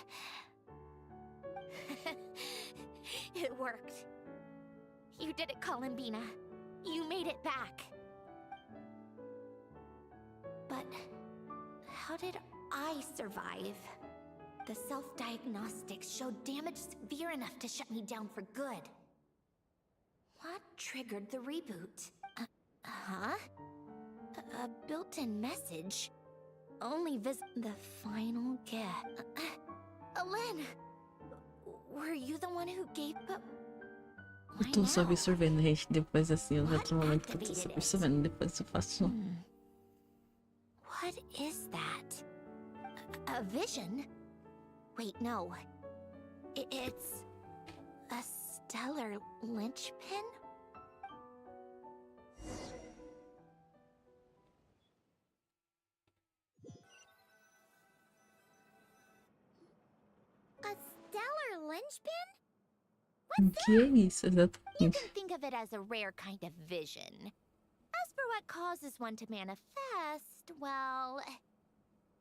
It worked. You did it, Columbina. You made it back. But how did I survive? The self-diagnostics showed damage severe enough to shut me down for good. What triggered the reboot? Huh? A built-in message? Only the final gift. Alen! Were you the one who gave... Eu tô só absorvendo, gente. Depois, assim, eu outro momento que eu tô só absorvendo. Depois eu faço... What is that? A vision? Wait, no. It's... a stellar linchpin? A stellar linchpin? O que é isso, You exatamente? can think of it as a rare kind of vision. As for what causes one to manifest, well,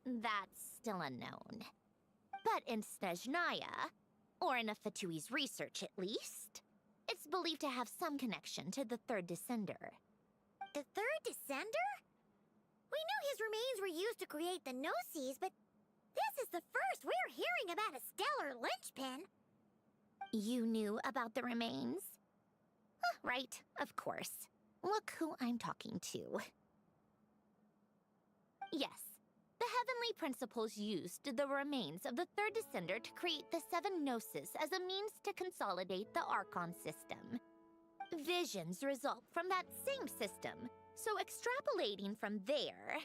that's still unknown. But in Snezhnaya, or in a Fatui's research at least, it's believed to have some connection to the third descender. The third descender? We knew his remains were used to create the Gnosis, but this is the first we're hearing about a stellar linchpin. You knew about the remains? Right, of course. Look who I'm talking to. Yes, the heavenly principles used the remains of the third descender to create the 7 Gnosis as a means to consolidate the Archon system. Visions result from that same system, so extrapolating from there,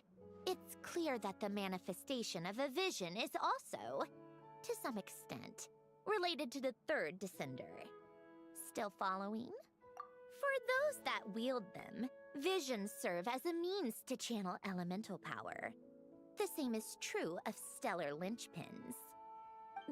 it's clear that the manifestation of a vision is also, to some extent, related to the third descender. Still following? For those that wield them, visions serve as a means to channel elemental power. The same is true of stellar linchpins.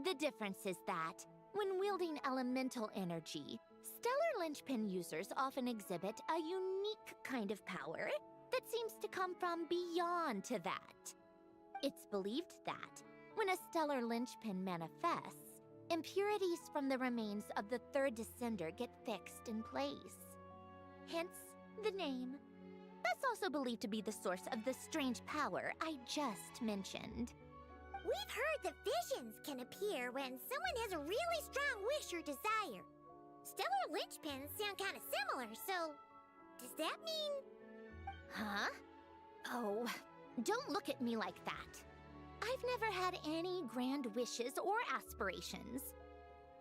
The difference is that, when wielding elemental energy, stellar linchpin users often exhibit a unique kind of power that seems to come from beyond to that. It's believed that, when a stellar linchpin manifests, impurities from the remains of the third descender get fixed in place. Hence, the name. That's also believed to be the source of the strange power I just mentioned. We've heard that visions can appear when someone has a really strong wish or desire. Stellar linchpins sound kind of similar, so... does that mean... Huh? Oh, don't look at me like that. I've never had any grand wishes or aspirations.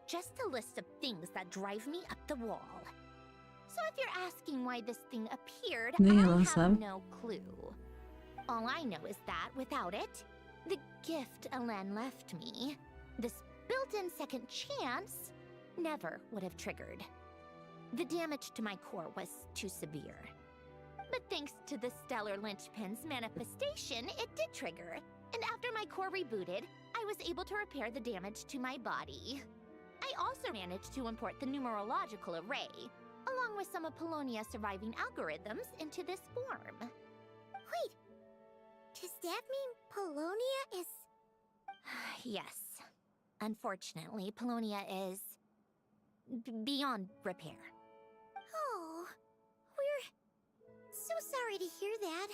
Just a list of things that drive me up the wall. So if you're asking why this thing appeared, I have no clue. All I know is that without it, the gift Alen left me, this built-in second chance, never would have triggered. The damage to my core was too severe. But thanks to the stellar linchpin's manifestation, it did trigger. And after my core rebooted, I was able to repair the damage to my body. I also managed to import the numerological array, along with some of Polonia's surviving algorithms, into this form. Wait, does that mean Polonia is... Yes. Unfortunately, Polonia is... beyond repair. Oh, we're so sorry to hear that.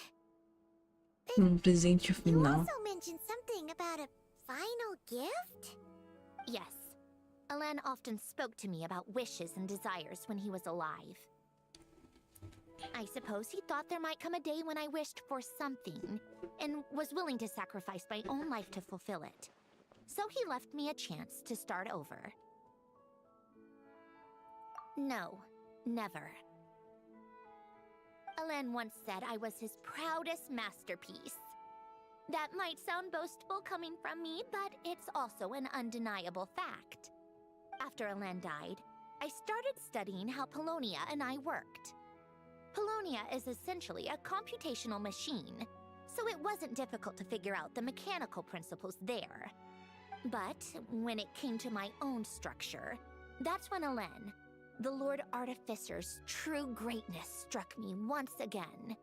Presente You final. also mentioned something about a final gift? Yes. Alen often spoke to me about wishes and desires when he was alive. I suppose he thought there might come a day when I wished for something, and was willing to sacrifice my own life to fulfill it. So he left me a chance to start over. No, never. Alen once said I was his proudest masterpiece. That might sound boastful coming from me, but it's also an undeniable fact. After Alen died, I started studying how Polonia and I worked. Polonia is essentially a computational machine, so it wasn't difficult to figure out the mechanical principles there. But when it came to my own structure, that's when Elen, the Lord Artificer's true greatness, struck me once again.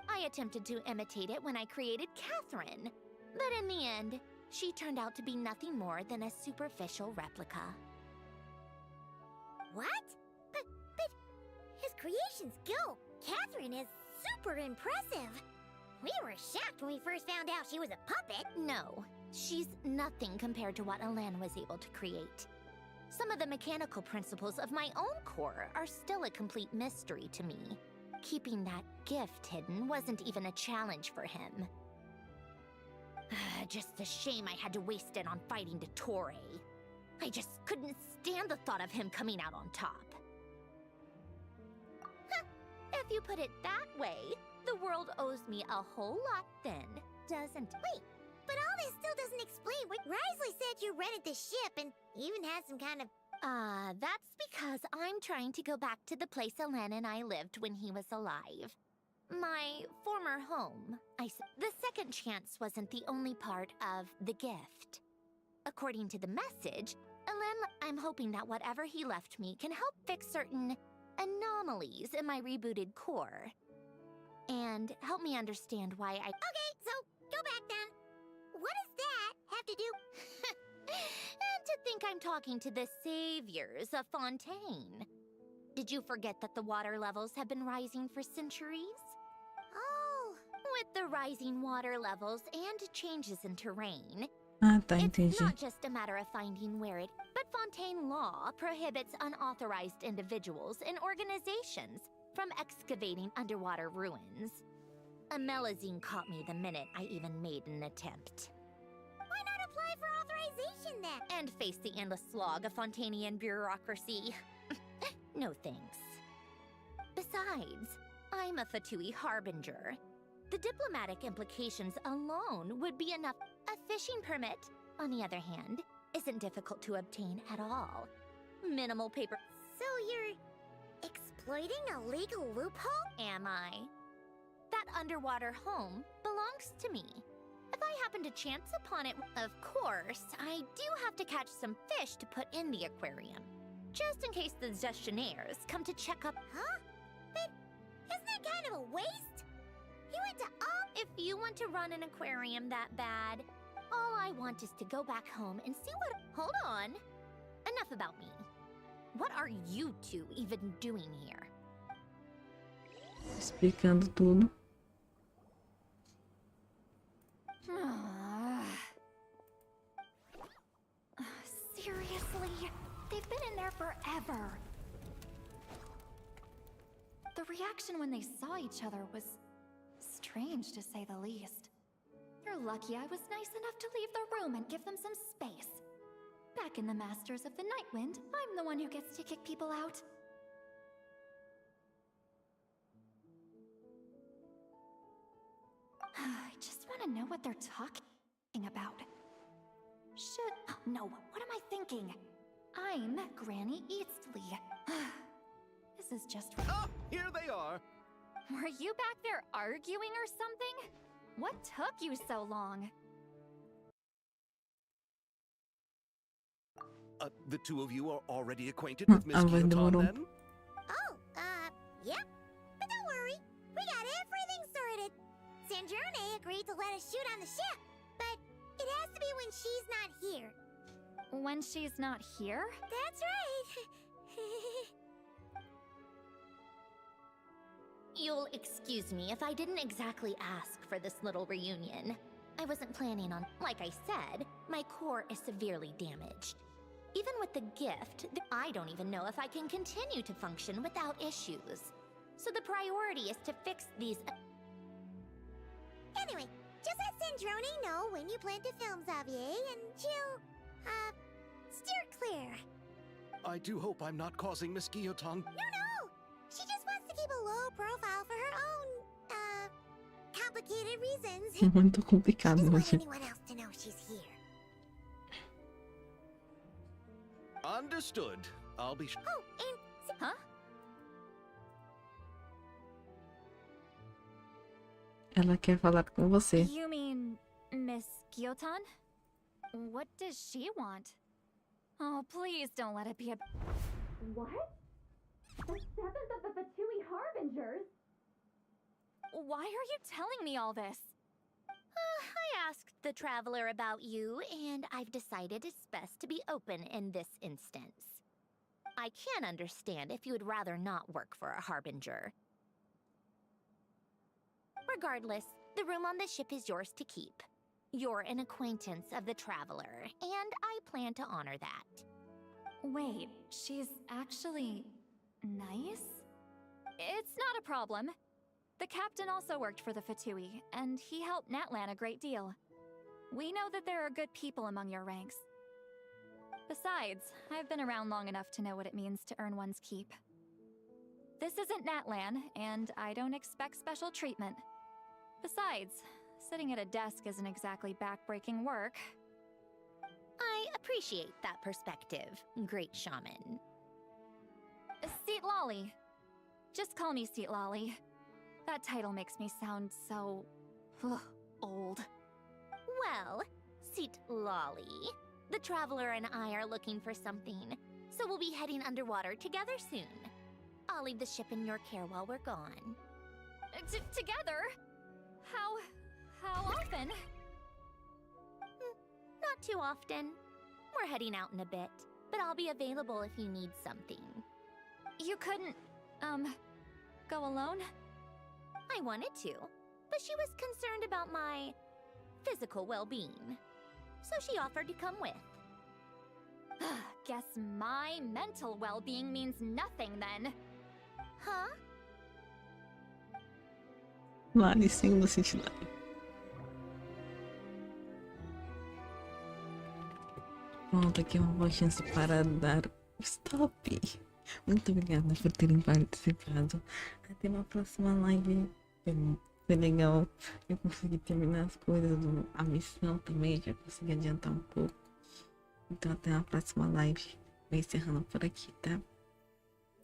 I attempted to imitate it when I created Catherine, but in the end, she turned out to be nothing more than a superficial replica. What? But his creation skill, Catherine, is super impressive. We were shocked when we first found out she was a puppet. No, she's nothing compared to what Elen was able to create. Some of the mechanical principles of my own core are still a complete mystery to me. Keeping that gift hidden wasn't even a challenge for him. Just a shame I had to waste it on fighting Dottore. I just couldn't stand the thought of him coming out on top. If you put it that way, the world owes me a whole lot then, doesn't it? Wait, but all this still doesn't explain what Risley said you rented the ship and even had some kind of... That's because I'm trying to go back to the place Elen and I lived when he was alive. My former home. The second chance wasn't the only part of the gift. According to the message, Elen, I'm hoping that whatever he left me can help fix certain anomalies in my rebooted core. And help me understand why I... Okay, so go back then. What does that have to do... And to think I'm talking to the saviors of Fontaine. Did you forget that the water levels have been rising for centuries? Oh. With the rising water levels and changes in terrain, Ah, tá, it's entendi. not just a matter of finding where it... But Fontaine law prohibits unauthorized individuals and organizations from excavating underwater ruins. Amelazine caught me the minute I even made an attempt. Why not apply for authorization then? And face the endless slog of Fontainian bureaucracy. No thanks. Besides, I'm a Fatui harbinger. The diplomatic implications alone would be enough. A fishing permit, on the other hand, isn't difficult to obtain at all. Minimal paper. So you're exploiting a legal loophole? Am I? That underwater home belongs to me. If I happen to chance upon it, of course, I do have to catch some fish to put in the aquarium. Just in case the gestionnaires come to check up. Huh? But isn't that kind of a waste? You went to all... If you want to run an aquarium that bad, all I want is to go back home and see what... Hold on. Enough about me. What are you two even doing here? Explicando tudo. Seriously? They've been in there forever. The reaction when they saw each other was strange, to say the least. You're lucky I was nice enough to leave the room and give them some space. Back in the Masters of the Nightwind, I'm the one who gets to kick people out. I just want to know what they're talking about. No, what am I thinking? I'm Granny Eastley. This is just... Ah, here they are! Were you back there arguing or something? What took you so long? The two of you are already acquainted with Miss vai Kyoton, demorou. Oh, then? yep. But don't worry, we got everything sorted. Sandrone agreed to let us shoot on the ship, but it has to be when she's not here. When she's not here? That's right. You'll excuse me if I didn't exactly ask for this little reunion. I wasn't planning on... Like I said, my core is severely damaged. Even with the gift, I don't even know if I can continue to function without issues. So the priority is to fix these... Anyway, just let Sandrone know when you plan to film Xavier, and she'll, steer clear. I do hope I'm not causing Miss Kyoton... No! She just wants to keep a low profile for her own, complicated reasons. Muito complicado, Doesn't want imagina. anyone else to know she's here. Understood. I'll be... Oh, and... Huh? Ela quer falar com você. You mean Miss Gyotan? What does she want? Oh, please don't let it be a... What? The seventh of the Viii Harbingers? Why are you telling me all this? I asked the traveler about you, and I've decided it's best to be open in this instance. I can understand if you would rather not work for a Harbinger. Regardless, the room on the ship is yours to keep. You're an acquaintance of the traveler, and I plan to honor that. Wait, she's actually nice? It's not a problem. The captain also worked for the Fatui, and he helped Natlan a great deal. We know that there are good people among your ranks. Besides, I've been around long enough to know what it means to earn one's keep. This isn't Natlan, and I don't expect special treatment. Besides, sitting at a desk isn't exactly backbreaking work. I appreciate that perspective, great shaman. Seat Lolly. Just call me Seat Lolly. That title makes me sound so... old. Well, Seat Lolly, the traveler and I are looking for something, so we'll be heading underwater together soon. I'll leave the ship in your care while we're gone. Together? How often? Not too often. We're heading out in a bit, but I'll be available if you need something. You couldn't, go alone? I wanted to, but she was concerned about my physical well-being, so she offered to come with. Guess my mental well-being means nothing then. Huh? Lari sem lucididade. Pronto, aqui uma boa chance para dar stop. Muito obrigada por terem participado. Até uma próxima live. Foi legal. Eu consegui terminar as coisas a missão também. Já consegui adiantar um pouco. Então até a próxima live. Vou encerrando por aqui, tá?